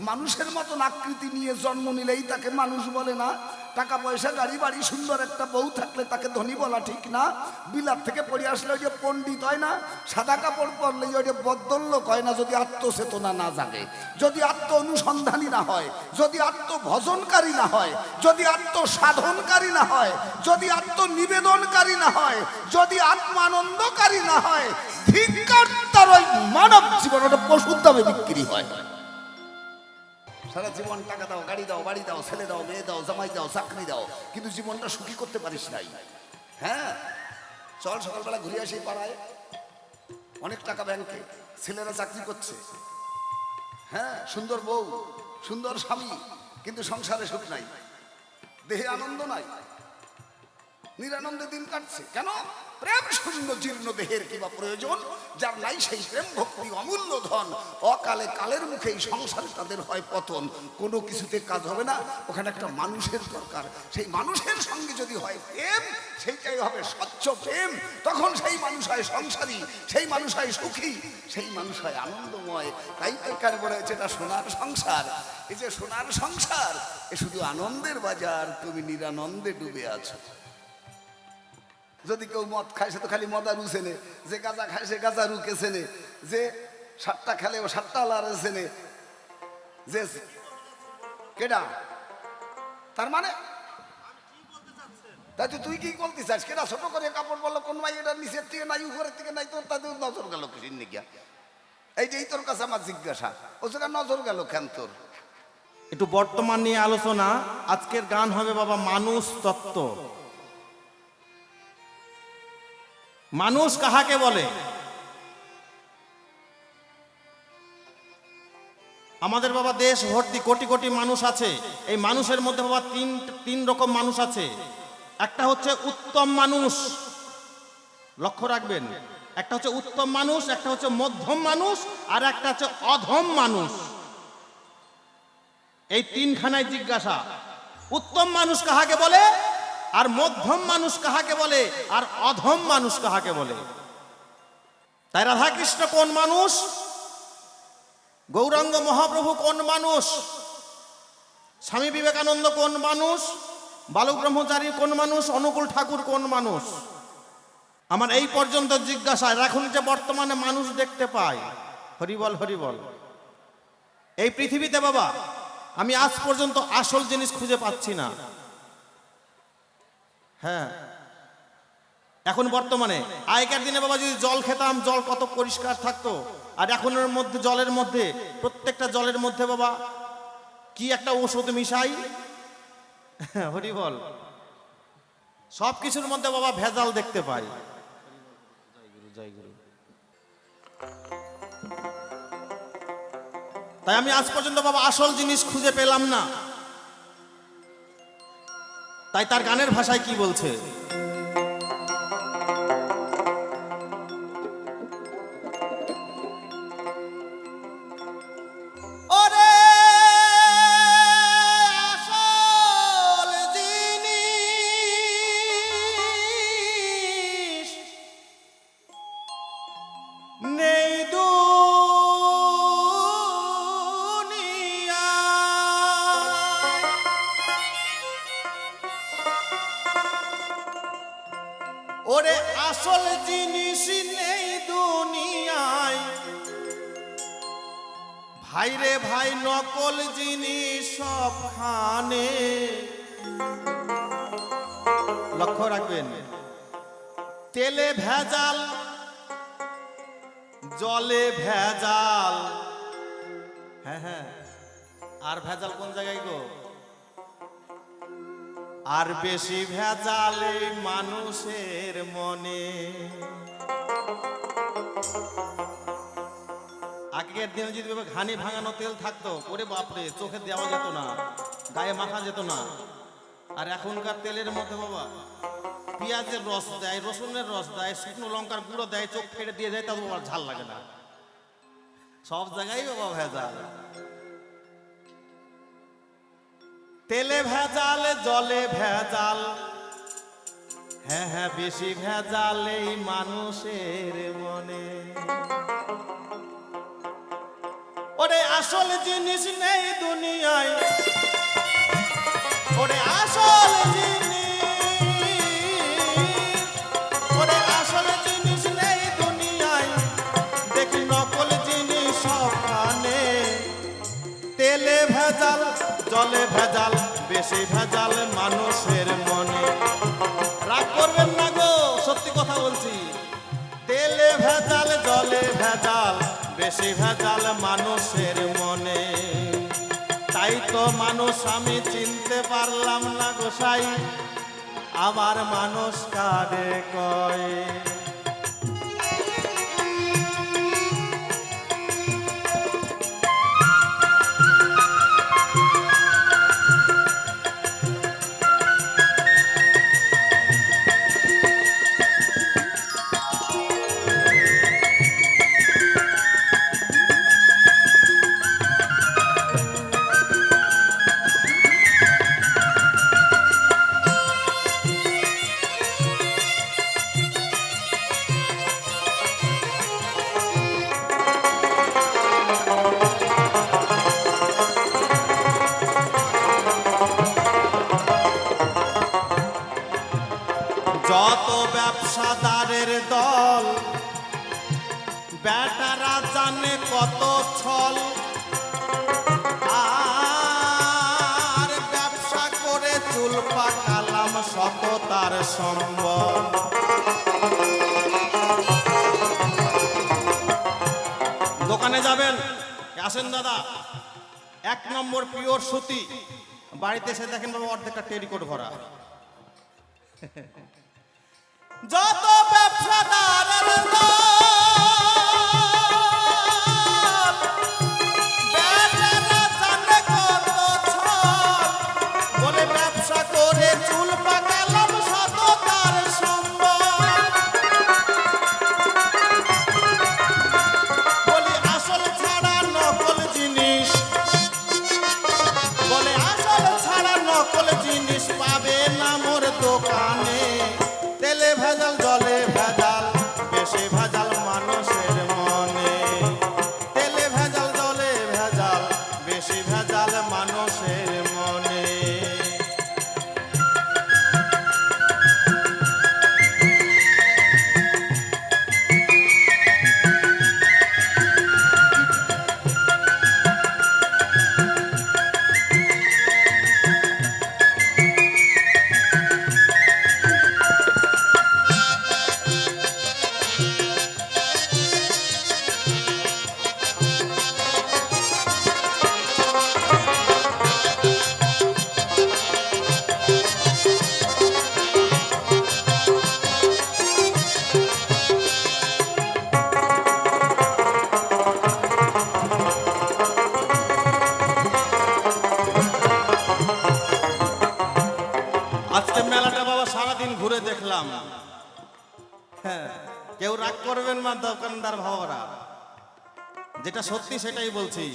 মানুষের মতন আকৃতি নিয়ে জন্ম নিলেই তাকে মানুষ বলে না? টাকা পয়সা গাড়ি বাড়ি সুন্দর একটা বউ থাকলে তাকে ধনী বলা ঠিক না? বিলাত থেকে পড়ে আসলে ওই যে পণ্ডিত হয় না? সাদা কাপড় পরলে ওই যে বদ্দল্লোক হয় না? যদি আত্মচেতনা না জাগে, যদি আত্ম অনুসন্ধানী না হয়, যদি আত্মভজনকারী না হয়, যদি আত্মসাধনকারী না হয়, যদি আত্মনিবেদনকারী না হয়, যদি আত্মানন্দকারী না হয়, ধিক্কার তার ওই মানব জীবন ওটা পশুর দামে বিক্রি হয়। সারা জীবন টাকা দাও, গাড়ি দাও, বাড়ি দাও, ছেলে দাও, মেয়ে দাও, জামাই দাও, চাকরি দাও, কিন্তু জীবনটা সুখী করতে পারিস নাই। হ্যাঁ, চল সকালবেলা ঘুরে আসি পাড়ায়, অনেক টাকা ব্যাংকে, ছেলেরা চাকরি করছে, হ্যাঁ, সুন্দর বউ, সুন্দর স্বামী, কিন্তু সংসারে সুখ নাই, দেহে আনন্দ নাই, নিরানন্দে দিন কাটছে। কেন? প্রেম শূন্য জীর্ণ দেহের কিবা প্রয়োজন, যার নাই সেই প্রেম ভক্তি অমূল্য ধন। অকালে কালের মুখেই সংসারে তাদের হয় পতন, কোনো কিছুতে কাজ হবে না। ওখানে একটা মানুষের দরকার, সেই মানুষের সঙ্গে যদি হয় প্রেম, সেইটাই হবে স্বচ্ছ প্রেম। তখন সেই মানুষ হয় সংসারী, সেই মানুষ হয় সুখী, সেই মানুষ হয় আনন্দময়। তাই তো কার বলা হয়েছে এটা সোনার সংসার। এই যে সোনার সংসার, এ শুধু আনন্দের বাজার, তুমি নিরানন্দে ডুবে আছো। যদি কেউ মদ খায় সে তো খালি মদারু চেনে, যে গাঁজা খায় সে গাঁজারু কে চেনে, যে সাতটা খেলে ও সাতটা লারে চেনে, যে কেডা তার মানে তাই তো তুই কি বলতে চাস? কেডা ছোট করে কাপড় বললো কোন ভাই এটা নিচের থেকে নাই উপরের থেকে নাই, তোর তাদের নজর গেল কিসির নিকিয়া? এইটাই তোর কাছে আমার জিজ্ঞাসা, ও জায়গা নজর গেল কেন তোর? একটু বর্তমান নিয়ে আলোচনা। আজকের গান হবে বাবা মানুষ তত্ত্ব। মানুষ কাহাকে বলে? আমাদের বাবা দেশ ভর্তি কোটি কোটি মানুষ আছে। এই মানুষের মধ্যে বাবা তিন রকম মানুষ আছে। একটা হচ্ছে উত্তম মানুষ, লক্ষ্য রাখবেন। একটা হচ্ছে উত্তম মানুষ, একটা হচ্ছে মধ্যম মানুষ, আর একটা হচ্ছে অধম মানুষ। এই তিনখানায় জিজ্ঞাসা, উত্তম মানুষ কাহাকে বলে, আর মধ্যম মানুষ কাহাকে বলে, আর অধম মানুষ কাহাকে বলে। তাই রাধাকৃষ্ণ কোন মানুষ, গৌরাঙ্গ মহাপ্রভু কোন মানুষ, স্বামী বিবেকানন্দ কোন মানুষ, বালক ব্রহ্মচারী কোন মানুষ, অনুকূল ঠাকুর কোন মানুষ? আমার এই পর্যন্ত জিজ্ঞাসা। এখন যে বর্তমানে মানুষ দেখতে পাই, হরিবল হরিবল, এই পৃথিবীতে বাবা আমি আজ পর্যন্ত আসল জিনিস খুঁজে পাচ্ছি না। হ্যাঁ, এখন বর্তমানে, আগেকার দিনে বাবা যদি জল খেতাম, জল কত পরিষ্কার থাকতো। আর এখনের মধ্যে জলের মধ্যে, প্রত্যেকটা জলের মধ্যে বাবা কি একটা ওষুধ মিশাই, হরি বল, সব কিছুর মধ্যে বাবা ভেজাল দেখতে পাই। জয় গুরু। তাই আমি আজ পর্যন্ত বাবা আসল জিনিস খুঁজে পেলাম না। তাই তার গানের ভাষায় কি বলছে, ওরে আসল জিনিস নেই দুনিয়ায়, ভাই রে ভাই নকল জিনিস সবখানে। লক্ষ্য রাখবেন, তেলে ভেজাল, জলে ভেজাল, হ্যাঁ হ্যাঁ, আর ভেজাল কোন জায়গায় গো? আর বেশি ভেজাল এই মানুষের মনে। আগের দিনে যদি ঘানি ভাঙানো তেল থাকতো, ওরে বাপরে, চোখে দেওয়া যেত না, গায়ে মাখা যেত না। আর এখনকার তেলের মধ্যে বাবা পেঁয়াজের রস দেয়, রসুনের রস দেয়, শুকনো লঙ্কার গুঁড়ো দেয়, চোখ ফেটে দিয়ে দেয়, তাও ঝাল লাগে না। সব জায়গায় বাবা ভেজাল, তেলে ভেজাল, জলে ভেজাল, হ্যাঁ হ্যাঁ, বেশি ভেজাল এই মানুষের মনে। ওরে আসল জিনিস নেই দুনিয়ায়, ওরে আসল জিনিস, ওরে আসল জিনিস নেই দুনিয়ায়, দেখি নকল জিনিস সবখানে। তেলে ভেজাল, জলে ভেজাল, বেশি ভেজাল মানুষের মনে। রাগ করবেন না গো, সত্যি কথা বলছি। তেলে ভেজাল, জলে ভেজাল, বেশি ভেজাল মানুষের মনে। তাই তো মানুষ আমি চিনতে পারলাম না গোসাই, আমার মানুষ কারে কয়। যত ব্যবসাদারের দল, বেটারা জানে কত ছল, আর ব্যবসা করে চুল পাকালাম সততার সম্বল। দোকানে যাবেন, আসেন দাদা, 1 নম্বর পিওর সুতি, বাড়িতে এসে দেখেন বাবা অর্ধেকটা টেরিকোট ভরা। যত ব্যবসাদারের দল, বেচারা জানে কত ছল, বলে ব্যবসা করে চুল পাকালাম সততার সম্বল। বলি আসল ছাড়া নকল জিনিস, বলে আসল ছাড়া নকল জিনিস পাবে না মোর দোকানে। তেলে ভেজাল, জলে ভেজাল, বেশি ভেজাল মানুষের মনে। তেলে ভেজাল, জলে ভেজাল, বেশি ভেজাল মানুষের মনে। আজকে মেলাটা বাবা সারাদিন ঘুরে দেখলাম। হ্যাঁ, কেউ রাগ করবেন না দোকানদার ভাবরা, যেটা সত্যি সেটাই বলছি।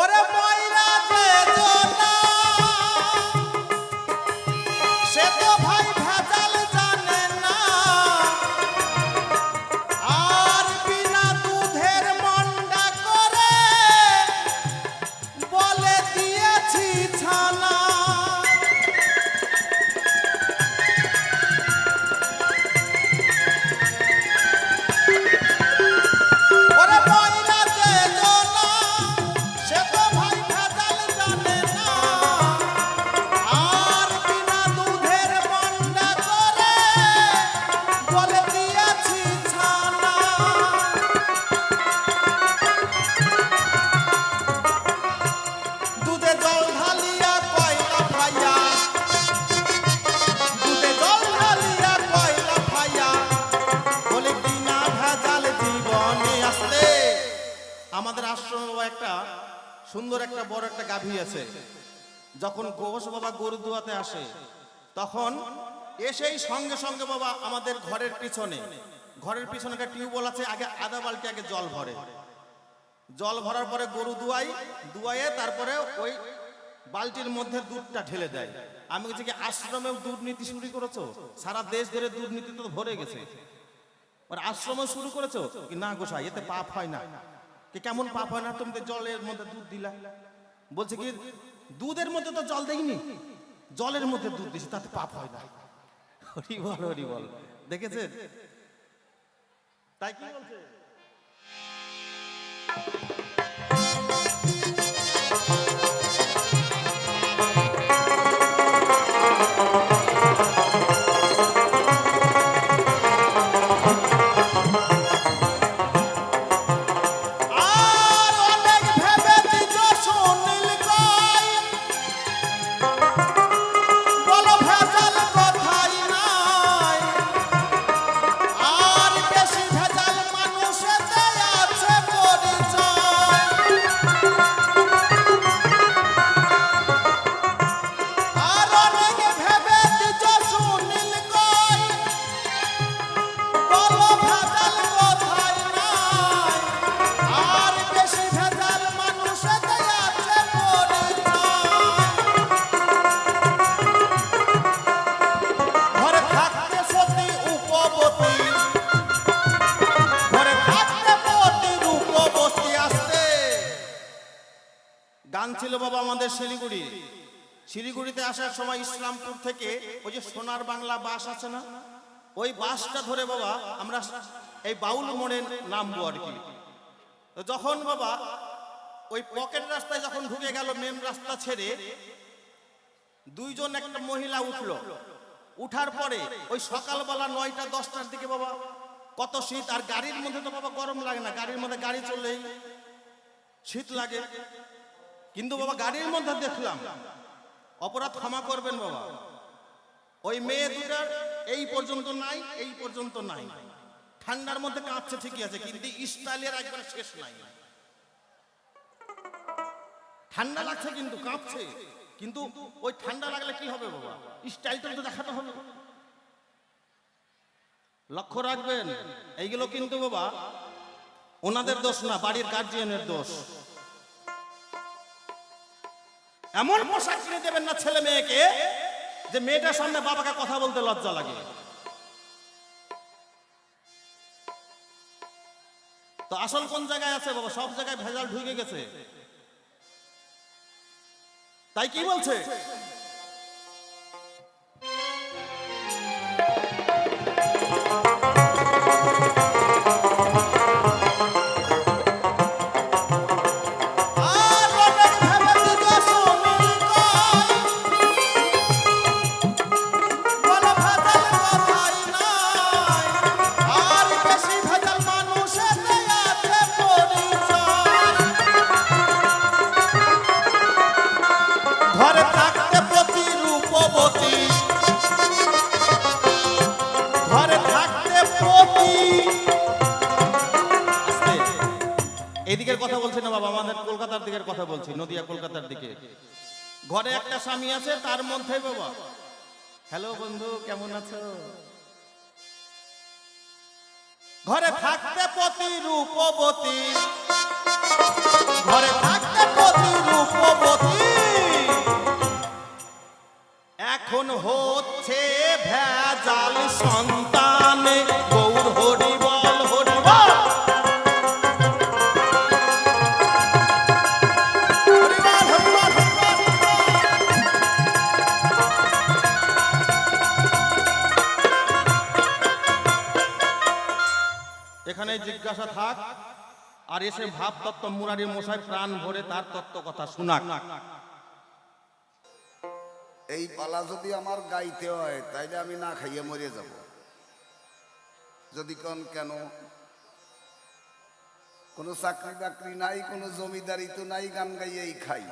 ওরে ময়রা যে জোনা, সে তো ভাই ভেজাল জানে না, আর বিনা দুধের মন্ডা করে বলে দিয়েছি ছানা। ওরে ময়রা যে জোনা, সে তো ভাই ভেজাল জানে না, আর বিনা দুধের মন্ডা করে বলে দিয়েছি ছানা। দুধে জল ঢালিয়া কয়লা খাইয়া, দুধে জল ঢালিয়া কয়লা খাইয়া, বলে বিনা ভেজাল জীবনে আসতে। আমাদের আশ্রমে একটা সুন্দর একটা বড় একটা গাভী আছে। যখন গোস বাবা গরু দুয়াতে আসে, তখন এসেই সঙ্গে সঙ্গে বাবা আমাদের ঘরের পিছনে একটা টিউবওয়েল আছে, আগে আধা বালতি আগে জল ভরে, জল ভরার পরে গরু দুয়াইয়ে তারপরে ওই বালতির মধ্যে দুধটা ঢেলে দেয়। আমি বলছি কি আশ্রমেও দুর্নীতি শুরু করেছো? সারা দেশ ধরে দুর্নীতি তো ভরে গেছে, আর আশ্রমে শুরু করেছো কি? না গোসাই, এতে পাপ হয় না। কি কেমন পাপ হয় না, তুমি তো জলের মধ্যে দুধ দিলা। বলছে কি দুধের মধ্যে তো জল দেইনি, জলের মধ্যে দুধ দিছি, তাতে পাপ হয় না। হরি বল হরি বল, দেখেছেন? তাই কি বলছে? আর অনেক ভেবেছি যে সুনীল কই, বলো ভেজাল কথাই নাই। আর বেশি ভেজাল মানুষেতে আছে পরিচয়। আর অনেক ভেবেছি যে সুনীল কই, বলো ভেজাল কথাই নাই। আর বেশি ভেজাল মানুষেতে আছে পরিচয়। ঘরে থাকতে সতী উপবতী, ঘরে থাকতে পতি রূপবতী আসতে। গান ছিল বাবা আমাদের শিলিগুড়িতে আসার সময় ইসলামপুর থেকে ওই যে সোনার বাংলা বাস আছে না, ওই বাসটা ধরে বাবা আমরা এই বাউল মোড়ে নামবো আর কি। তো যখন বাবা ওই পকেট রাস্তায় যখন ঢুকে গেল, মেন রাস্তা ছেড়ে, দুইজন একটা মহিলা উঠলো। উঠার পরে ওই সকালবেলা 9টা 10টার দিকে বাবা কত শীত, আর গাড়ির মধ্যে তো বাবা গরম লাগে না, গাড়ির মধ্যে গাড়ি চললেই শীত লাগে। কিন্তু বাবা গাড়ির মধ্যে দেখলাম, অপরাধ ক্ষমা করবেন বাবা, ওই মেয়ে দুটার এই পর্যন্ত নাই, এই পর্যন্ত নাই। ঠান্ডার মধ্যে কাঁপছে ঠিকই আছে, কিন্তু স্টাইলের একবার শেষ নাই। ঠান্ডা লাগছে কিন্তু কাঁপছে, কিন্তু ওই ঠান্ডা লাগলে কি হবে বাবা, স্টাইলটা তো দেখাতে হবে। লক্ষ্য রাখবেন, এইগুলো কিন্তু বাবা ওনাদের দোষ না, বাড়ির গার্জিয়ানের দোষ। এমন পোশাক কিনে দেবেন না ছেলে মেয়েকে যে মেয়েটার সামনে বাবাকে কথা বলতে লজ্জা লাগে। তো আসল কোন জায়গায় আছে বাবা? সব জায়গায় ভেজাল ঢুকে গেছে। তাই কি বলছে? আর অনেক ভেবেছি যে সুনীল কই, বলো ভেজাল কথাই নাই। আর বেশি ভেজাল মানুষেতে আছে পরিচয়। ঘরে থাকতে পতি রূপবতী, ঘরে থাকতে পতি। আস্তে, এদিকের কথা বলছি না বাবা, আমাদের কলকাতার দিকের কথা বলছি, নদিয়া কলকাতার দিকে। ঘরে একটা স্বামী আছে, তার মধ্যে বাবা, হ্যালো বন্ধু কেমন আছো? ঘরে থাকতে পতি রূপবতী, ঘরে থাকতে পতি রূপবতী। এখন হচ্ছে ভেজাল সন্তানে, গৌর হরি বল হরি বল। হরি বল, হরি বল, হরি বল, হরি বল। এখানে জিজ্ঞাসা থাক, আর এসে ভাব তত্ত্ব মুরারি মশাই প্রাণ ভরে তার তত্ত্ব কথা শোনাক। এই পালা যদি আমার গাইতে হয় তাইলে আমি না খাইয়ে মরে যাব। যদি কেন কোনো চাকরি বাকরি নাই, কোনো জমিদারি তো নাই, গান গাইয়েই খাই।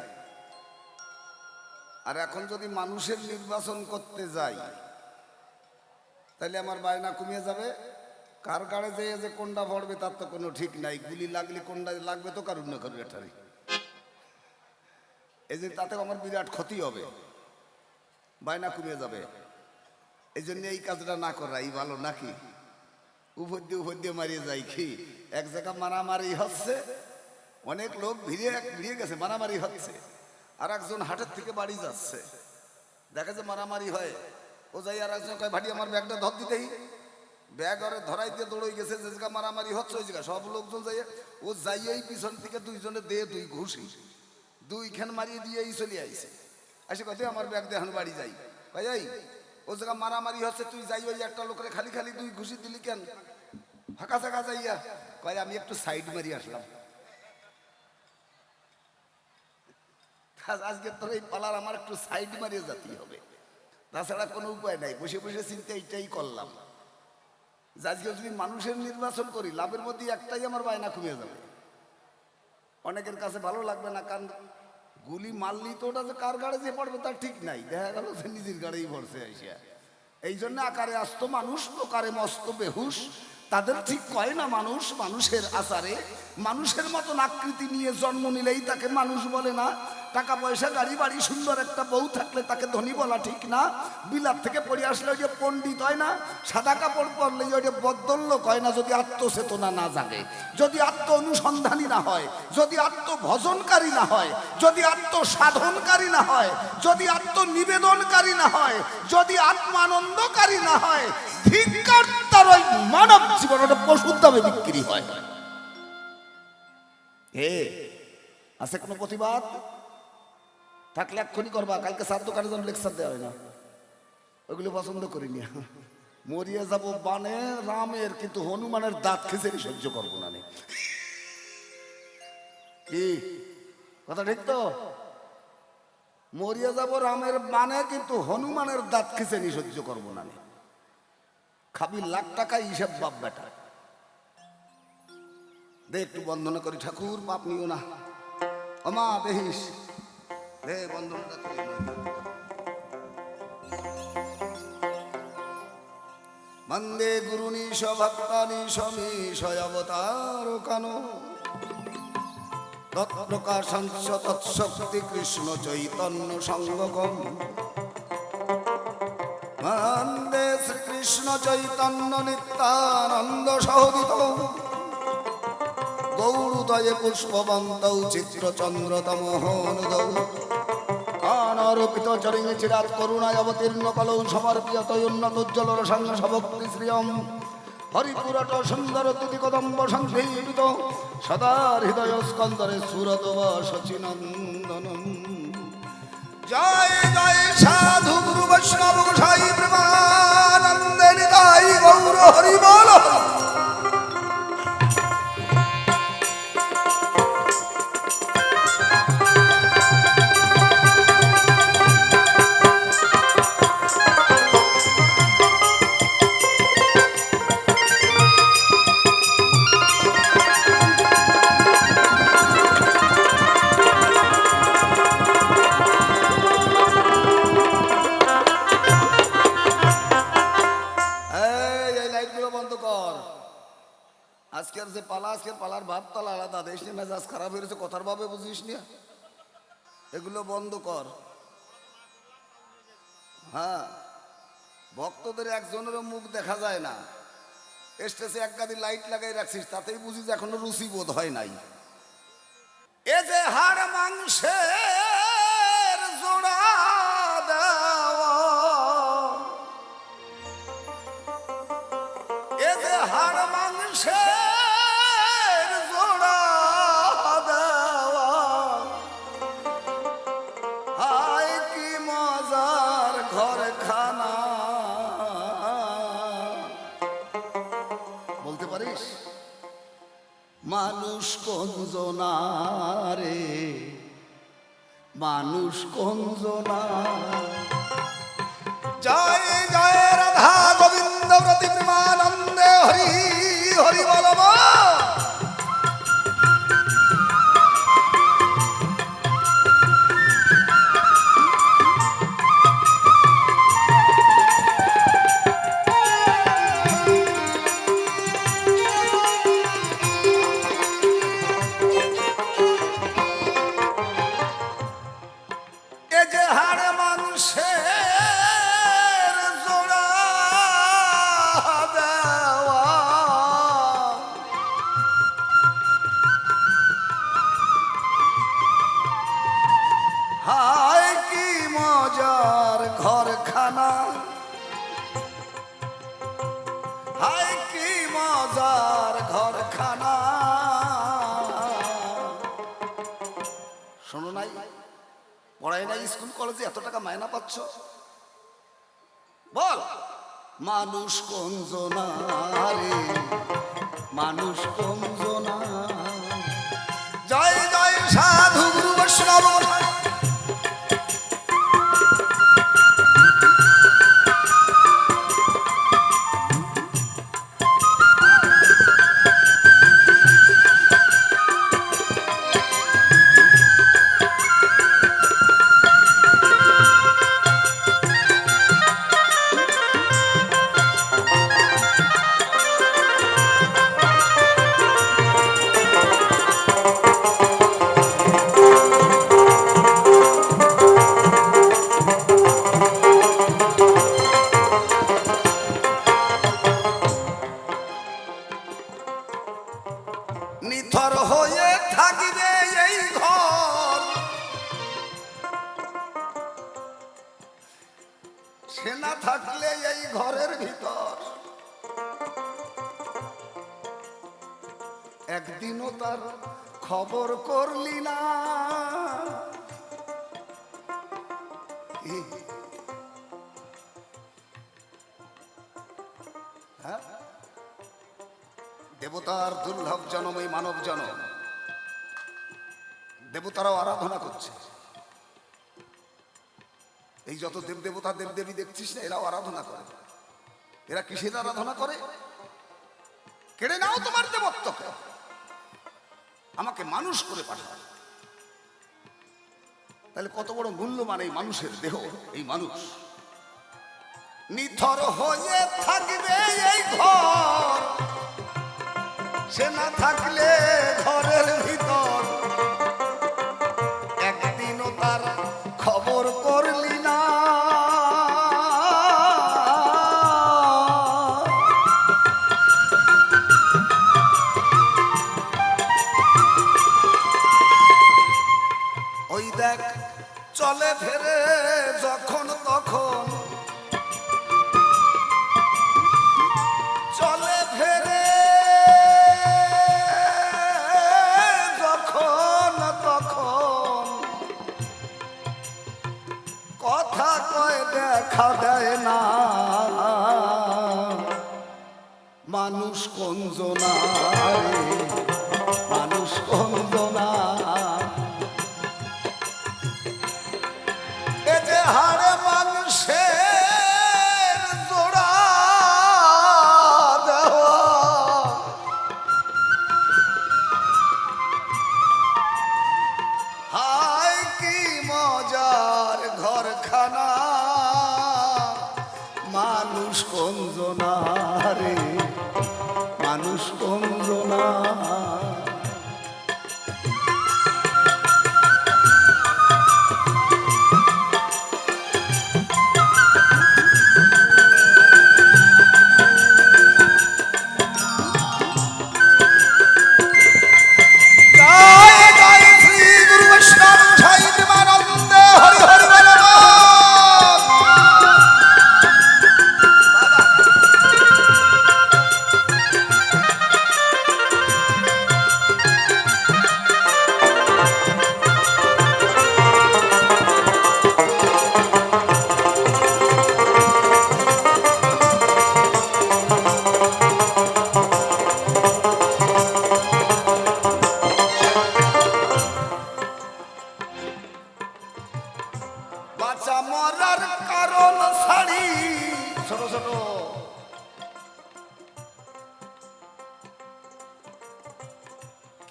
আর এখন যদি মানুষের নির্বাচন করতে যাই তাহলে আমার বায়না কমিয়ে যাবে। কার গাড়ে যেয়ে যে কোনটা পড়বে তার তো কোনো ঠিক নাই। গুলি লাগলে কোনটা লাগবে তো কারুর না কারুর এটারই। এই যে তাতে আমার বিরাট ক্ষতি হবে, বায়না কমিয়ে যাবে। এই জন্য এই কাজটা না করাই ভালো নাকি? উপর দিয়ে মারিয়ে যাই কি? এক জায়গা মারামারি হচ্ছে, অনেক লোক ভিড়ে গেছে, মারামারি হচ্ছে। আর একজন হাটের থেকে বাড়ি যাচ্ছে, দেখে যে মারামারি হয়, ও যাই আর একজন কয় ভাটি আমার ব্যাগটা ধর দিতেই। ব্যাগ ওরে ধরাই দিয়ে দৌড়ই গেছে, যে জায়গা মারামারি হচ্ছে ওই জায়গা সব লোকজন যাইয়ে ও যাইয়েই পিছন থেকে দুইজনে দে দুই ঘুষি দুইখান মারিয়ে দিয়েই চলে আইছে। আসে কথা আমার ব্যাগ দিয়ে এখন বাড়ি যাই, ভাই এই ও জায়গা মারামারি হচ্ছে তুই যাই ওই একটা লোকের খালি খালি দুই ঘুষি দিলি কেন? ফাঁকা ফাঁকা যাইয়া কয় আমি একটু সাইড মারি আসলাম। আজকে তোর এই পালার আমার একটু সাইড মারিয়ে যেতেই হবে, তাছাড়া কোনো উপায় নাই। বসে বসে চিন্তা এইটাই করলাম যে আজকে যদি মানুষের নির্বাচন করি লাভের মধ্যে একটাই আমার বায়না কমে যাবে। অনেকের কাছে ভালো লাগবে না, কারণ গুলি মারলি তো ওটা যে কার গাড়ি যে পড়বে তার ঠিক নাই, দেখা গেল যে নিজের গাড়িই পড়ছে আসিয়া। এই জন্য আকারে আসতো মানুষ প্রকারে মস্ত বেহুশ, তাদের ঠিক কয় না মানুষ মানুষের আচারে। মানুষের মতন আকৃতি নিয়ে জন্ম নিলেই তাকে মানুষ বলে না। টাকা পয়সা গাড়ি বাড়ি সুন্দর একটা বউ থাকলে তাকে ধনী বলা ঠিক না। বিলাত থেকে পড়ে আসলে ওই যে পণ্ডিত হয় না, সাদা কাপড় পরলে ওই যে বদ্দল্য কয় না, যদি আত্মচেতনা না জাগে, যদি আত্ম অনুসন্ধানী না হয়, যদি আত্মভজনকারী না হয়, যদি আত্মসাধনকারী না হয়, যদি আত্মনিবেদনকারী না হয়, যদি আত্মানন্দকারী না হয়, ধিক্কার তার ওই মানব জীবন ওটা পশুর দামে বিক্রি হয়। হে আছে কোনো প্রতিবাদ থাকলে এক্ষুনি করবা, কালকে সাত দোকানের জন্য লেকচার দেওয়া হয় না, ওইগুলো পছন্দ করিনি। মরিয়ে যাব বানে রামের, কিন্তু হনুমানের দাঁত খিচেড়ি সহ্য করবো না। কি কথা ঠিক তো? মরিয়ে যাব রামের বানে, কিন্তু হনুমানের দাঁত খিচেড়ি সহ্য করবো না। খাবি লাখ টাকা হিসাব বাপ বেটা। দে একটু বন্দনা করি ঠাকুর, পাপ নিও না। আমা দেহিস দে বন্দনাটা করি। বন্দে গুরুনিশ ভক্তানিশ মিশয় অবতার কানো তৎপ্রকাশাংশ তৎশক্তি কৃষ্ণ চৈতন্য সঙ্গম। বন্দে শ্রীকৃষ্ণ চৈতন্য নিত্যানন্দ সহোদিত গৌরুদয়ে পুষ্পবন্তৌ চিত্রচন্দ্রতমোহনুদৌ আনারোপিত চরিণী চিরাৎ করুণায় অবতীর্ণ কলৌ সমর্পিয়ত উন্নতোজ্জ্বল রসাঙ্গ সভক্তি শ্রিয়ম হরিপুরট সুন্দর তুতি কদম্ব সংক্ষেপিত সদা হৃদয় স্কন্দরে সুরত শচীনন্দনম। জয় জয় সাধু গুরু বৈষ্ণব গোসাই প্রেমানন্দে নিতাই গৌর হরি বল। আজকের যে পালা, আজকের পালার ভাব তালা আলাদা, দেশ নিয়ে মেজাজ খারাপ হয়েছে, কথার ভাবে বুঝিস না, এগুলো বন্ধ কর। হ্যাঁ, ভক্তদের একজনেরও মুখ দেখা যায় না, স্টেজে এক গাদি লাইট লাগাই রাখছিস, তাতেই বুঝিস এখনো রুচি বোধ হয় নাই। এ যে হাড় মাংসের জোড়া দেওয়া, এ যে হাড় মাংসের জোড়া দেওয়া, হায় কি মজার ঘর খানা। বলতে পারিস মানুষ কঞ্জনা রে, মানুষ কঞ্জনা। জয় জয় রাধা গোবিন্দ প্রতি প্রেমানন্দে হরি হরি বলব। এ যে হাড় মানুষের জোড়া দেওয়া, নাই, পড়াই নাই স্কুল কলেজে, এত টাকা মায়না পাচ্ছ? বল, মানুষ কোনজনা রে, মানুষ কোনজনা। জয় জয় সাধু গুরু বৈষ্ণব। নিথর হয়ে থাকিবে এই ঘর, সে না থাকলে এই ঘরের ভিতর একদিনও তার খবর করলি না। হ্যাঁ, দেবতার দুর্লভ জনম এই মানব জনম, দেবতারাও আরাধনা করছে। এই যত দেব দেবতা দেব দেবী দেখছিস না, এরাও আরাধনা করে। এরা কিসের আরাধনা করে? কেড়ে নাও তোমার দেবত্বকে, আমাকে মানুষ করে পাঠাও। তাহলে কত বড় মূল্যবান এই মানুষের দেহ, এই মানুষ। নিথর হয়ে থাকবে এই ঘর, সে না থাকলে ঘরের ভিতর একদিনও তার খবর করলি না। ওই দেখ চলে ফেরে যখন তখন, চলে ফেরে যখন তখন, কথা কয় দেখা দেয় না। মানুষ কোনজনা রে, মানুষ কোনজনা। এ যে হাড়ে মানুষের জোড়া দেওয়া, হায় কি মজার ঘরখানা। মানুষ কোনজনা রে, মানুষ কোনজনা। জয় জয় শ্রী গুরু বৈষ্ণব সাই প্রেমানন্দে, হরি হরি বল। বাঁচা মরার কারণ ছাড়ি, ছোট ছোট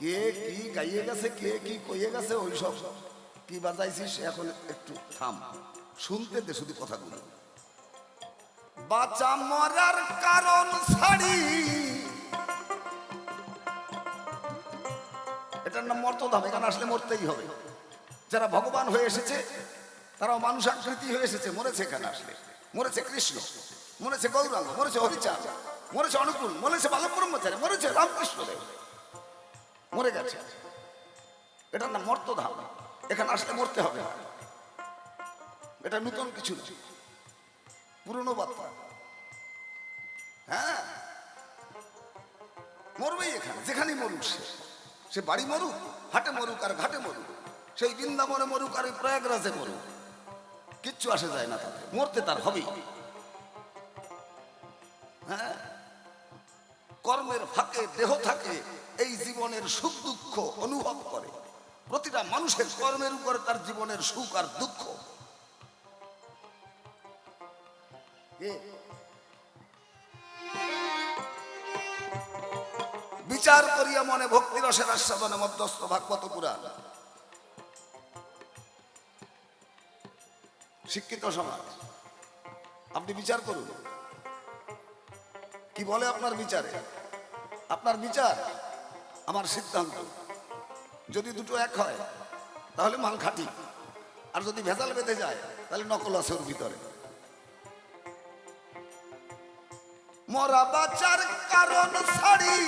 কে কি গাইয়ে গেছে, কে কি কইয়ে গেছে, ওই সব কি বাজাইছিস এখন একটু থাম, শুনতে দে শুধু কথাগুলো। বাঁচা মরার কারণ ছাড়ি, এটার নাম মর্তধাম। এখানে আসলে মরতেই হবে। যারা ভগবান হয়ে এসেছে তারাও মানুষ আকৃতি হয়ে এসেছে, মরেছে এখানে আসলে। মরেছে কৃষ্ণ, মরেছে গৌরাঙ্গ, মরেছে হরিচাঁদ, মরেছে অনুকূল, মরেছে বালক ব্রহ্মচারী, মরেছে রামকৃষ্ণ দেব, মরে গেছে। এটার নাম মর্তধাম। এখানে আসলে মরতে হবে না। এটা নতুন কিছু না, পুরনো বার্তা। হ্যাঁ, মরবেই এখানে, যেখানেই মরুক সে বাড়ি মরুক, হাটে মরুক আর ঘাটে মরুক, সেই বৃন্দাবনে মরুক আর প্রয়াগরাজে মরুক, কিচ্ছু আসে যায় না তাতে, মরতে তার হবেই। হ্যাঁ, কর্মের ফাঁকে দেহ থাকে, এই জীবনের সুখ দুঃখ অনুভব করে। প্রতিটা মানুষের কর্মের উপরে তার জীবনের সুখ আর দুঃখ। বিচার করিয়া মনে ভক্তি রসের আস্বাদনে মধ্যস্থ ভাগবত পুরাণ। শিক্ষিত সমাজ, আপনি বিচার করুন, কি বলে আপনার বিচারে? আপনার বিচার আমার সিদ্ধান্ত। যদি দুটো এক হয় তাহলে মাল খাঁটি, আর যদি ভেজাল বেঁধে যায় তাহলে নকল আছে ওর ভিতরে। মরা বাঁচার কারণ ছাড়ি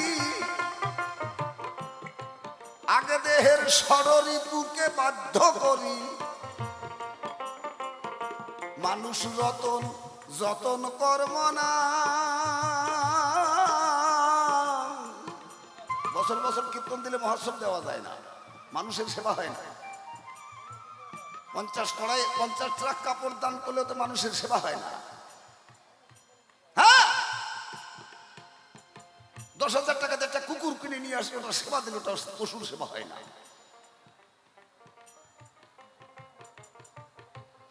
আগে দেহের ষড়রিপুকে বাধ্য করি। মানুষ রতন যতন কর্ম না। বছর বছর কীর্তন দিলে মহোৎসব দেওয়া যায় না, মানুষের সেবা হয় না। 50 ট্রাক কাপড় দান করলেও তো মানুষের সেবা হয় না। হ্যাঁ, 10,000 টাকাতে একটা কুকুর কিনে নিয়ে আসলে ওটা সেবা দিলে ওটা পশুর সেবা হয় না।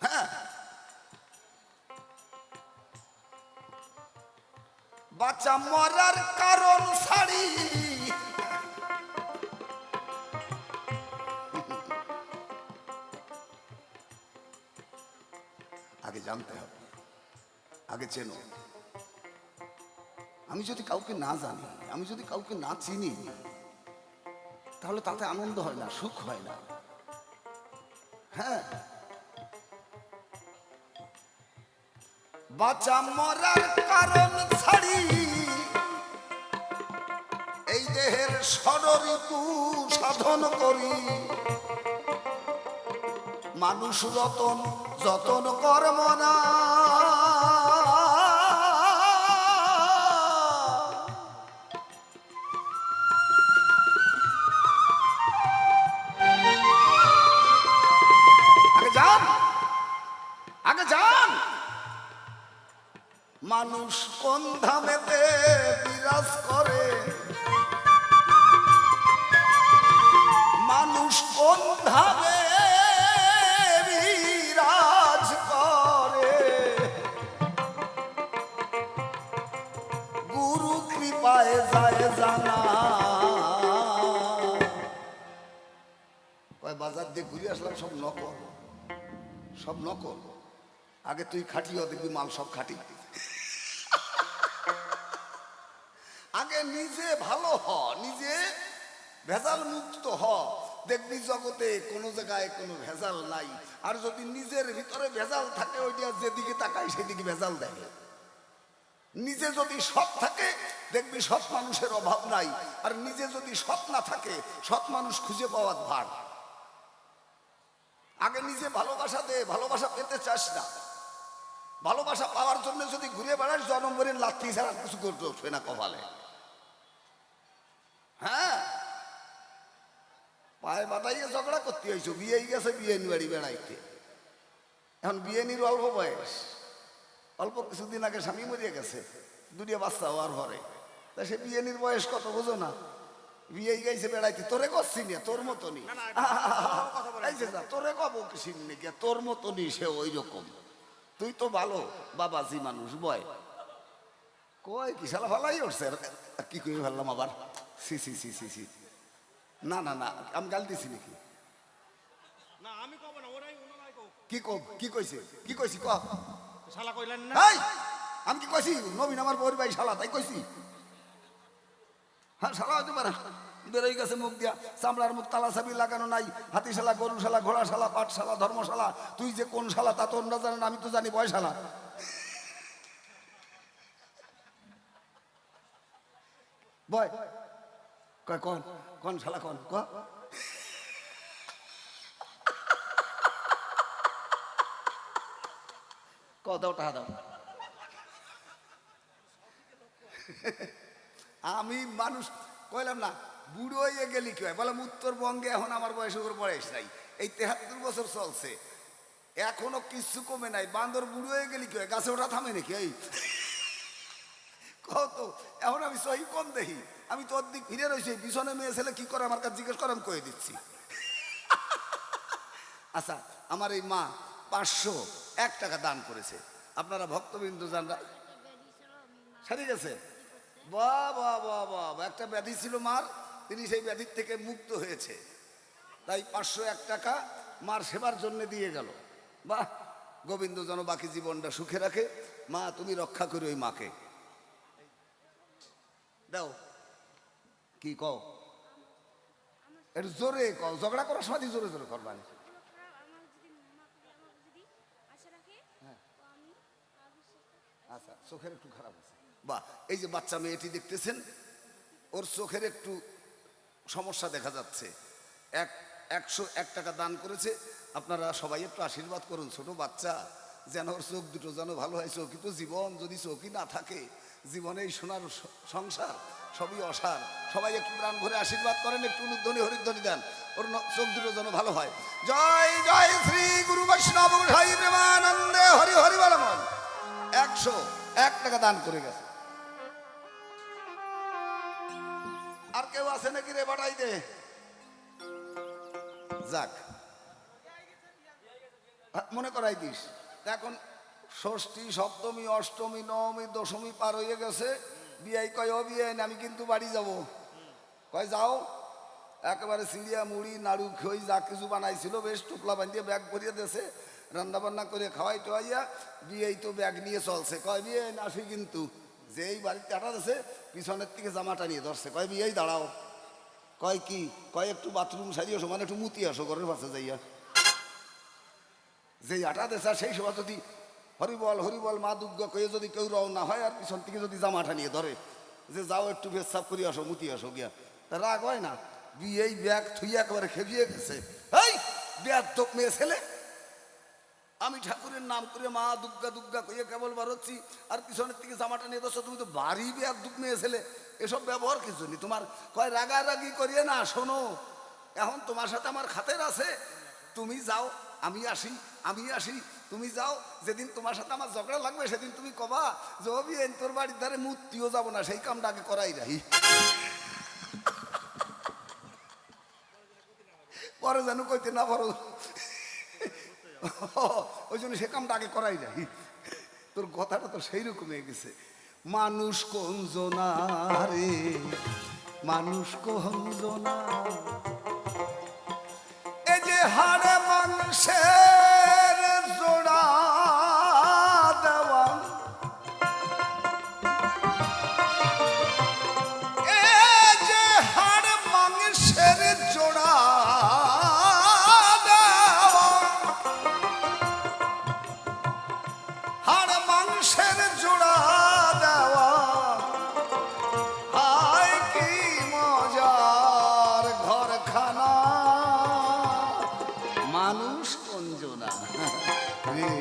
হ্যাঁ, বাচ্চা মরার কারণ ছাড়ি আগে জানতে হবে, আগে চেনো। আমি যদি কাউকে না জানি, আমি যদি কাউকে না চিনি, তাহলে তাতে আনন্দ হয় না, সুখ হয় না। হ্যাঁ, বাঁচা মরার কারণ ছাড়ি এই দেহের ষড়রিপু সাধন করি। মানুষ রতন যতন কর্ম না। আগে যান, আগে যান। মানুষ কোন ধামেতে বিরাজ করে, মানুষ কোন ধামে বিরাজ করে, গুরু কৃপায় যায় জানা। বাজার দিয়ে ঘুরে আসলাম, সব নকল, সব নকল। আগে তুই খাটিও, দেখবি মাল সব খাটি। আগে নিজে ভালো হ, নিজে ভেজাল মুক্ত হ, দেখবি জগতে কোনো জায়গায় কোনো ভেজাল নাই। আর যদি নিজের ভিতরে ভেজাল থাকে, ওইটা যেদিকে তাকায় সেদিকে ভেজাল দেয়। নিজে যদি সৎ থাকে দেখবি সৎ মানুষের অভাব নাই, আর নিজে যদি সৎ না থাকে সৎ মানুষ খুঁজে পাওয়ার ভার। আগে নিজে ভালোবাসা দে, ভালোবাসা পেতে চাস না। ভালোবাসা পাওয়ার জন্য যদি ঘুরে বেড়াস, জনমরের লাত্তি ছাড়া কিছু করতে উঠবে না কপালে। হ্যাঁ, পায়ে বাতাইয়ে ঝগড়া করতে হয়েছে, বিয়ে গেছে বিয়েনি বাড়ি বেড়াইতে। এখন বিয়েনির অল্প বয়স, অল্প কিছুদিন আগে স্বামী মরিয়ে গেছে, দুনিয়া বাচ্চা হওয়ার ঘরে। তা সে বিয়েনির বয়স কত বোঝো না, বিয়ে গেছে বেড়াইতে। তোরে করছি না, তোর মতনই তোরে কব কিসিন নাকি, তোর মতনই সে ওই রকম। তুই তো ভালো বাবাজি মানুষ বয়, কই কি শালা ভালাই উঠছে। কি করে ফেললাম আবার, সি সি সি সি সি। না না না, আমি গাল দিছি নাকি? কি কি কইছে, কি কইছি ক শালা কইলেন না? আমি কি কইছি নবীন আমার বউর ভাই শালা, তাই কইছি? হ্যাঁ, শালা হইতে পারে, বেরোই গেছে মুখ দিয়া, চামড়ার মুখ, তালা চাবি লাগানো নাই, হাতিশালা, গরুশালা, ঘোড়াশালা, পাঠশালা, ধর্মশালা। তুই যে কোন শালা তা তো অন্যরা জানেন, আমি তো জানি বয়শালা। বয় কয় কোন কোন শালা, কোন ক দাও টাকা দাও। আমি মানুষ কইলাম না, বুড়ো হয়ে গেলি কি হয় বললাম, উত্তরবঙ্গে এখন আমার বয়সের উপর বয়স নাই, এই 73 বছর চলছে, এখনো কিছু কমে নাই। বান্দর বুড়ো হয়ে গেলি কি হয়, গাছে ওঠা থামে নাকি? এই কত এখন আমি সহি কোন দেখি, আমি তোর দিক ফিরে রয়েছি, পিছনে মেয়ে ছেলে কি করে আমার কাছে জিজ্ঞেস করে, আমি কয়ে দিচ্ছি। আচ্ছা, আমার এই মা 501 টাকা দান করেছে। আপনারা ভক্তবৃন্দ জানরা সারি গেছে, বাহ বাহ বাহ বাহ, একটা ব্যাধি ছিল মার, তিনি সেই ব্যাধির থেকে মুক্ত হয়েছে, তাই 501 টাকা মার সেবার জন্য দিয়ে গেল। বাহ, গোবিন্দ যেন বাকি জীবনটা সুখে রাখে। মা তুমি রক্ষা করি ওই মাকে। দাও কি কও, একটু জোরে কও, ঝগড়া করার সময় জোরে জোরে করবানি। আচ্ছা, চোখের একটু খারাপ আছে। বাহ, এই যে বাচ্চা মেয়েটি দেখতেছেন, ওর চোখের একটু সমস্যা দেখা যাচ্ছে। 101 টাকা দান করেছে। আপনারা সবাই একটু আশীর্বাদ করুন, ছোট বাচ্চা যেন ওর চোখ দুটো যেন ভালো হয়। চোখই তো জীবন, যদি চোখই না থাকে জীবনে এই সোনার সংসার সবই অসার। সবাই একটু প্রাণ ভরে আশীর্বাদ করেন, একটু উলুধ্বনি হরিধ্বনি দেন, ওর চোখ দুটো যেন ভালো হয়। জয় জয় শ্রী গুরু বৈষ্ণব সাই প্রেমানন্দে হরি হরি বল। 101 টাকা দান করে গেছে। আর কেউ আছে নাকি রে, বাড়াই দে। যাক, মনে করাই দিস। এখন ষষ্ঠী, সপ্তমী, অষ্টমী, নবমী, দশমী পার হয়ে গেছে। বিয়াই কয়, ও বিয়ে আমি কিন্তু বাড়ি যাব। কয় যাও। একেবারে সিঁড়িয়া মুড়ি নাড়ু খই যা কিছু বানাইছিল বেশ টুকলা বান্ধিয়ে ব্যাগ ভরিয়ে দিয়েছে, রান্না বান্না করে খাওয়াই টোয়াইয়া বিয়েই তো ব্যাগ নিয়ে চলছে। কয় বিয়ে আসি কিন্তু, যেই বাড়িতে আটা দিয়েছে পিছনের থেকে জামাটা নিয়ে ধরছে। কয় বিয়েই দাঁড়াও। কয় কি? কয় একটু বাথরুম সারিয়ে আসো, মানে একটু মুতি আসো ঘরের পাশে যাইয়া। যেই আটা দেশা সেই সময় যদি হরিবল হরিবল মা দুর্গা কয়ে যদি কেউ রওনা হয়, আর পিছন থেকে যদি জামাটা নিয়ে ধরে যে যাও একটু পেশাব করি আসো, মুতি আসো গিয়া, তা রাগ হয় না? বিয়েই ব্যাগ থুইয়া একেবারে খেপিয়ে গেছে। এই ব্যাগ তো মেয়ে ছেলে, আমি ঠাকুরের নাম করে মা দুর্গা দুর্গা কইয়ে কেবল বাড়ছি, আর পিছনের থেকে জামাটা নিয়ে ধরছো, তুমি তো বাড়ি ব্যাগ দুঃখ মেয়ে ছেলে, এসব ব্যবহার কিছু নেই তোমার। কয় রাগারাগি করিয়ে না, শোনো এখন তোমার সাথে আমার খাতের আছে, তুমি যাও আমি আসি, আমি আসি তুমি যাও। যেদিন তোমার সাথে আমার ঝগড়া লাগবে সেদিন তুমি কবা যে ও বিয়ে তোর বাড়ির ধারে মুক্তিও যাবো না, সেই কামটা আগে করাই রাহি। পরে যেন কইতে না পারো, ওই জন্য সে কামটা আগে করাই রাহি। তোর কথাটা তো সেই রকম হয়ে গেছে। মানুষ কঞ্জনা রে, মানুষ কঞ্জনা, এই যে হাড়ে মাংসের জোড়া দেওয়া, এই যে হাড় মাংসের জোড়া দেওয়া, হাড় মাংসের জোড়া দেওয়া, হায় কি মজার ঘরখানা। মানুষ কঞ্জনা রে,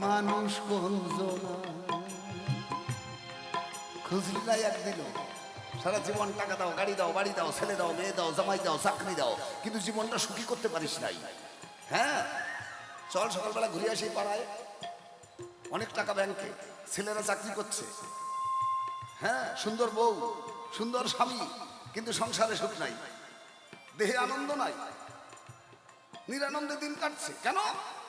মানুষ কঞ্জনা। খুঁজলিলাই এক দিল, সারা জীবন টাকা দাও, গাড়ি দাও, বাড়ি দাও, ছেলে দাও, মেয়ে দাও, জামাই দাও, চাকরি দাও, কিন্তু জীবনটা সুখী করতে পারিস নাই। হ্যাঁ, চল সকালবেলা ঘুরে আসি পাড়ায়, অনেক টাকা ব্যাংকে, ছেলেরা চাকরি করছে, হ্যাঁ সুন্দর বউ, সুন্দর স্বামী, কিন্তু সংসারে সুখ নাই, দেহে আনন্দ নাই, নিরানন্দে দিন কাটছে। কেন?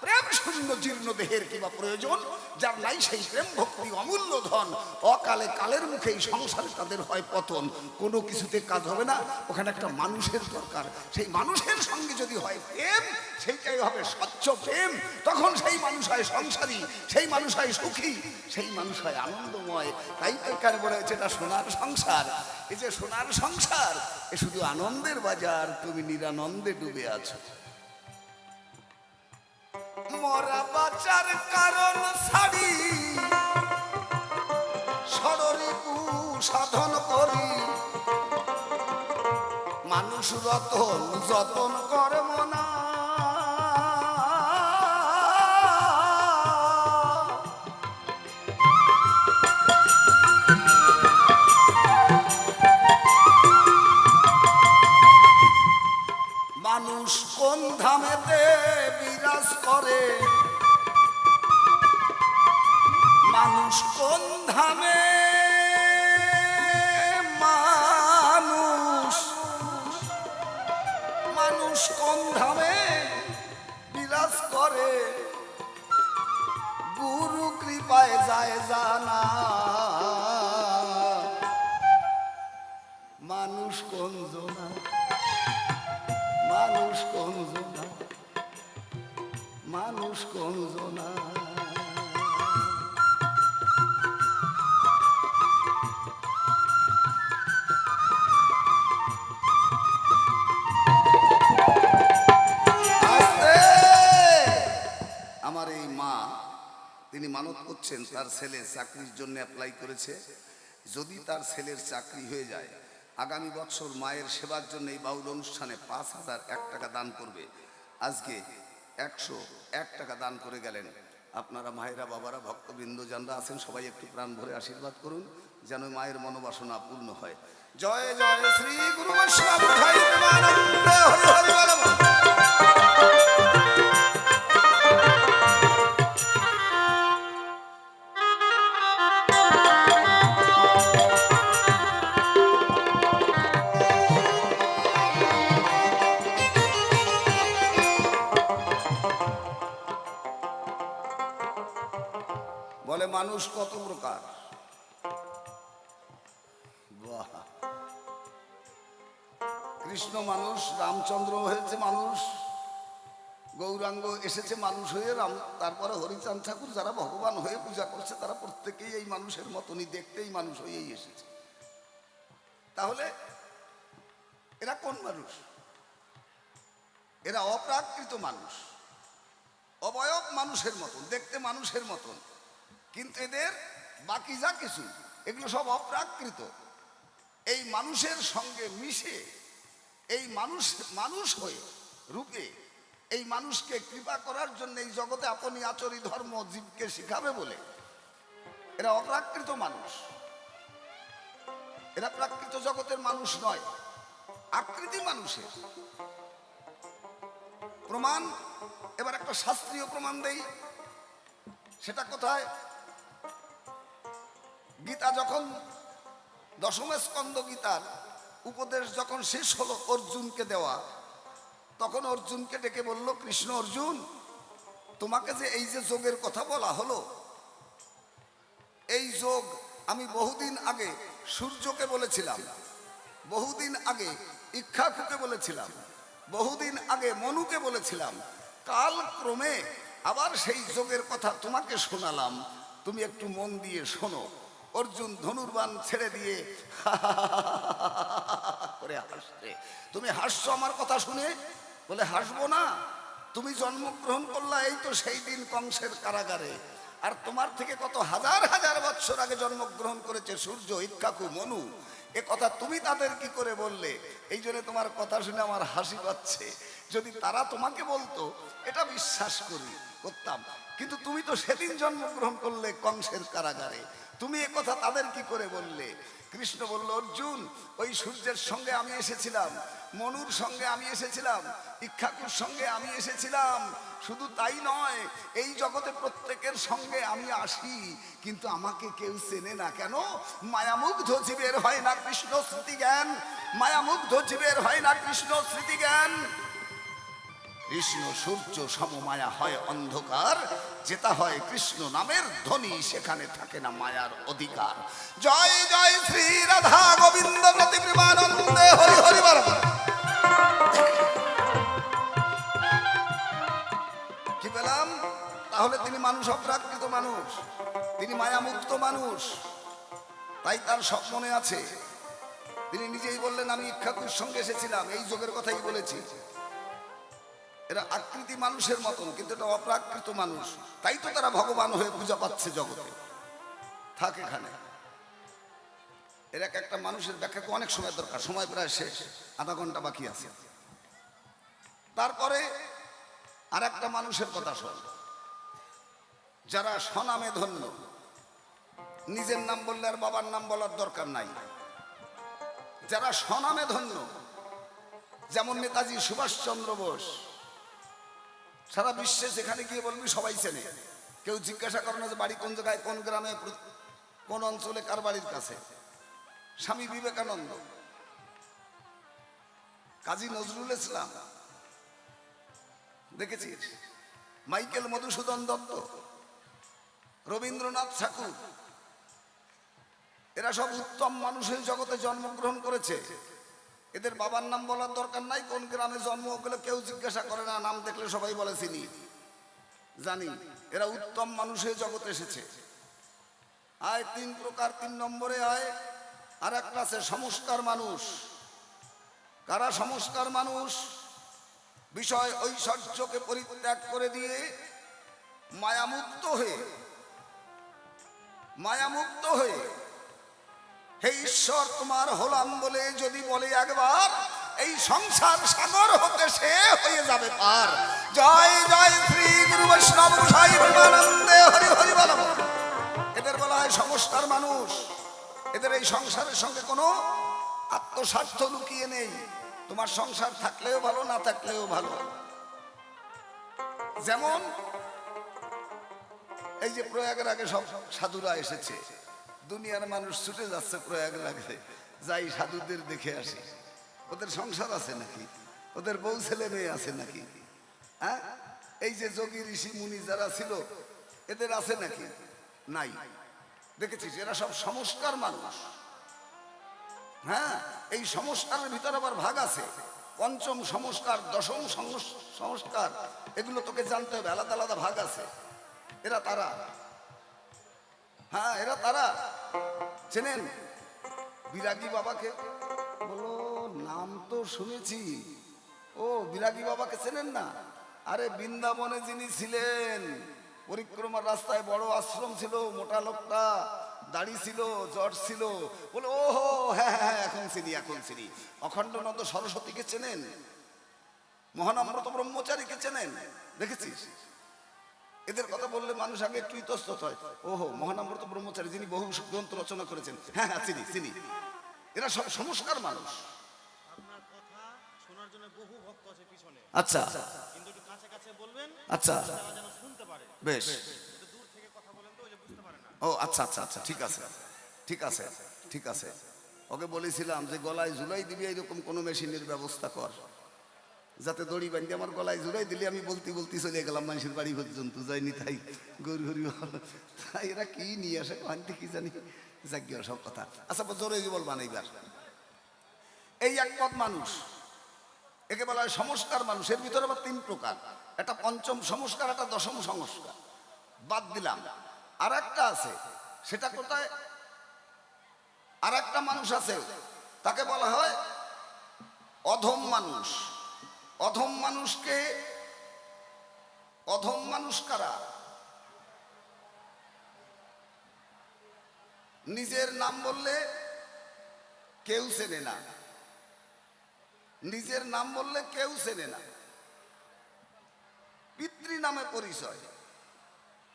প্রেম শূন্য জীর্ণ দেহের কিবা প্রয়োজন, যার নাই সেই প্রেম ভক্তি অমূল্য ধন। অকালে কালের মুখেই সংসারে তাদের হয় পতন, কোনো কিছুতে কাজ হবে না, ওখানে একটা মানুষের দরকার। সেই মানুষের সঙ্গে যদি হয় প্রেম, সেইটাই হবে স্বচ্ছ প্রেম। তখন সেই মানুষ হয় সংসারী, সেই মানুষ হয় সুখী, সেই মানুষ হয় আনন্দময়। তাই কার বলে যেটা সোনার সংসার, এই যে সোনার সংসার, এ শুধু আনন্দের বাজার, তুমি নিরানন্দে ডুবে আছো। মরা বাঁচার কারণ ছাড়ি ষড়রিপু সাধন করি, মানুষ রতন যতন কর্ম না। মানুষ কোন ধামেতে মানুষ কোন জনা। আমার এই মা তিনি মানত করছেন, তার ছেলে চাকরির জন্য অ্যাপ্লাই করেছে। যদি তার ছেলের চাকরি হয়ে যায়, আগামী বছর মায়ের সেবার জন্য এই বাউল অনুষ্ঠানে 5,001 টাকা দান করবে। আজকে 101 টাকা দান করে গেলেন। আপনারা মায়েরা, বাবারা, ভক্তবৃন্দ যারা আছেন সবাই একটু প্রাণ ভরে আশীর্বাদ করুন, যেন মায়ের মনোবাসনা পূর্ণ হয়। জয় জয় শ্রী গুরু বৈষ্ণব ভাই প্রেমানন্দ, হরি হরি বল। বলে মানুষ কত প্রকার। বাহ! কৃষ্ণ মানুষ, রামচন্দ্র হয়েছে মানুষ, গৌরাঙ্গ এসেছে মানুষ হয়ে, তারপরে হরিচাঁদ ঠাকুর যারা ভগবান হয়ে পূজা করছে তারা প্রত্যেকেই এই মানুষের মতনই দেখতেই মানুষ হয়েই এসেছে। তাহলে এরা কোন মানুষ? এরা অপ্রাকৃত মানুষ, অবয়ব মানুষের মতন, দেখতে মানুষের মতন, কিন্তু এদের বাকি যা কিছু এগুলো সব অপ্রাকৃত। এই মানুষের সঙ্গে মিশে এই মানুষ হয়ে রূপে এই মানুষকে কৃপা করার জন্য এই জগতে আপনি আচরি ধর্ম জীবকে শিখাবে বলে এরা অপ্রাকৃত মানুষ। এরা প্রাকৃত জগতের মানুষ নয়, আকৃতি মানুষের। প্রমাণ এবার একটা শাস্ত্রীয় প্রমাণ দেই। সেটা কোথায়? গীতা যখন দশম স্কন্ধ গীতার উপদেশ যখন শেষ হলো অর্জুনকে দেওয়া, তখন অর্জুনকে ডেকে বলল কৃষ্ণ, অর্জুন তোমাকে যে এই যে যোগের কথা বলা হলো, এই যোগ আমি বহুদিন আগে সূর্যকে বলেছিলাম, বহুদিন আগে ইক্ষাকুকে বলেছিলাম, বহুদিন আগে মনুকে বলেছিলাম, কালক্রমে আবার সেই যোগের কথা তোমাকে শোনালাম, তুমি একটু মন দিয়ে শোনো। অর্জুন ধনুর্বাণ ছেড়ে দিয়ে করে হাসছে। তুমি হাসছো আমার কথা শুনে? বলে হাসবো না, তুমি জন্মগ্রহণ করলা এই তো সেই দিন কংসের কারাগারে, আর তোমার থেকে কত হাজার হাজার বছর আগে জন্মগ্রহণ করেছে সূর্য, ইক্ষাকু, মনু। এ কথা তুমি তাদের কি করে বললে? এই জন্য তোমার কথা শুনে আমার হাসি পাচ্ছে। যদি তারা তোমাকে বলতো এটা বিশ্বাস করতাম, কিন্তু তুমি তো সেদিন জন্মগ্রহণ করলে কংসের কারাগারে, তুমি এ কথা তাদের কি করে বললে? কৃষ্ণ বলল, অর্জুন ওই সূর্যের সঙ্গে আমি এসেছিলাম, মনুর সঙ্গে আমি এসেছিলাম, ইক্ষাকুর সঙ্গে আমি এসেছিলাম। শুধু তাই নয়, এই জগতে প্রত্যেকের সঙ্গে আমি আসি, কিন্তু আমাকে কেউ চেনে না। কেন? মায়ামুগ্ধ জীবের হয় না কৃষ্ণ স্মৃতি জ্ঞান, মায়ামুগ্ধ জীবের হয় না কৃষ্ণ স্মৃতি জ্ঞান। কৃষ্ণ সূর্য সমমায়া হয় অন্ধকার, যেটা হয় কৃষ্ণ নামের ধ্বনি, সেখানে থাকে না মায়ার অধিকার। জয় জয় শ্রী রাধা গোবিন্দ প্রতি প্রেমানন্দে, হরি হরি বল। কি পেলাম? তাহলে তিনি মানুষ, অপ্রাকৃত মানুষ, তিনি মায়ামুক্ত মানুষ, তাই তার সব মনে আছে। তিনি নিজেই বললেন আমি ইক্ষাকুর সঙ্গে এসেছিলাম, এই যোগের কথাই বলেছি। এরা আকৃতি মানুষের মতন, কিন্তু এটা অপ্রাকৃত মানুষ, তাই তো তারা ভগবান হয়ে পূজা পাচ্ছে জগতে। থাক এখানে। এর একটা মানুষের ব্যাখ্যা অনেক সময় দরকার, সময় প্রায় শেষ, আধা ঘন্টা বাকি আছে। তারপরে আর একটা মানুষের কথা শোন, যারা স্বনামে ধন্য, নিজের নাম বললে আর বাবার নাম বলার দরকার নাই, যারা স্বনামে ধন্য, যেমন নেতাজি সুভাষচন্দ্র বোস, সারা বিশ্বে যেখানে গিয়ে বলবি সবাই চেনে। কেউ জিজ্ঞাসা করে না যে বাড়ি কোন জায়গায়, কোন গ্রামে, কোন অঞ্চলে, কার বাড়ির কাছে। স্বামী বিবেকানন্দ, কাজী নজরুল ইসলাম দেখেছিস, মাইকেল মধুসূদন দত্ত, রবীন্দ্রনাথ ঠাকুর, এরা সব উত্তম মানুষের জগতে জন্মগ্রহণ করেছে। এদের বাবার নাম বলার দরকার নাই, কোন গ্রামে জন্ম, ওগুলো কেউ জিজ্ঞাসা করে না, নাম দেখলে সবাই বলে চিনি। জানি এরা উত্তম মানুষের জগতে এসেছে। আয় তিন প্রকার, 3 নম্বরে আয় আর একটা আছে সংস্কার মানুষ। কারা সংস্কার মানুষ? বিষয় ঐশ্বর্যকে পরিত্যাগ করে দিয়ে মায়ামুক্ত হয়ে হে ঈশ্বর তোমার হলাম বলে যদি বলে একবার, এই সংসার সাগর হতে সে হয়ে যাবে পার। জয় জয় শ্রী গুরু বৈষ্ণব গোসাই প্রেমানন্দে হরি হরি বল। এদের বলা হয় সংস্কার মানুষ। এদের এই সংসারের সঙ্গে কোনো আত্মস্বার্থ লুকিয়ে নেই। তোমার সংসার থাকলেও ভালো, না থাকলেও ভালো। যেমন এই যে প্রয়াগরাগে সব সাধুরা এসেছে, দুনিয়ার মানুষ ছুটে যাচ্ছে প্রয়াগরাগে, যাই সাধুদের দেখে আসি। ওদের সংসার আছে নাকি? ওদের বউ ছেলে মেয়ে আছে নাকি? হ্যাঁ, এই যে যোগী ঋষি মুনি যারা ছিল, এদের আছে নাকি? নাই। দেখেছিস, এরা সব সংস্কার মানুষ। হ্যাঁ, এই সংস্কারের ভিতরে আবার ভাগ আছে, পঞ্চম সংস্কার, দশম সংস্কার, এগুলো তোকে জানতে হবে, আলাদা আলাদা ভাগ আছে। এরা তারা, হ্যাঁ এরা তারা। চেনেন বিরাগী বাবাকে? বলো, নাম তো শুনেছি। ও, বিরাগী বাবাকে চেনেন না? আরে বৃন্দাবনে যিনি ছিলেন, পরিক্রমার রাস্তায় বড় আশ্রম ছিল, মোটা লোকটা, দাড়ি ছিল, জট ছিল। বলে ও হ্যাঁ হ্যাঁ, এখন চিনি। অখণ্ডানন্দ সরস্বতীকে চেনেন? মহানামব্রত ব্রহ্মচারীকে চেনেন? দেখেছিস, এদের কথা বললে মানুষ আগে একটু ইতস্তত হয়। ওহো, মহানামব্রত ব্রহ্মচারী, যিনি বহু গ্রন্থ রচনা করেছেন। হ্যাঁ হ্যাঁ, চিনি। এরা সব সংস্কার মানুষ। আপনার কথা শোনার জন্য বহু ভক্ত আছে পিছনে। আচ্ছা, কিন্তু একটু কাছে কাছে বলবেন, আচ্ছা, তারা যেন শুনতে পারে। বেশ। একটু দূর থেকে কথা বলেন তো, ওই যে বুঝতে পারে না। ও আচ্ছা, ঠিক আছে। ওকে বলেছিলাম যে গলায় ঝুলাই দিবি, এইরকম কোনো মেশিনের ব্যবস্থা কর, যাতে দড়ি বান্ধি আমার গলায় ঝুলাই দিলে আমি বলতে চলে গেলাম মানুষের বাড়ি পর্যন্ত, যাইনি তাই গরু হরি তাই। এরা কি নিয়ে আসে আনতে কি জানি, যাজ্ঞ সব কথা। আচ্ছা, জোরে বলবান এইবার। এই এক পদ মানুষ, একে বলা হয় সংস্কার মানুষ। এর ভিতরে আবার 3 প্রকার, একটা পঞ্চম সংস্কার, একটা দশম সংস্কার, বাদ দিলাম। আর একটা আছে, সেটা কোথায়? আর একটা মানুষ আছে, তাকে বলা হয় অধম মানুষ। অধম মানুষ কারা? নিজের নাম বললে কেউ চেনে না, পিতৃ নামে পরিচয়।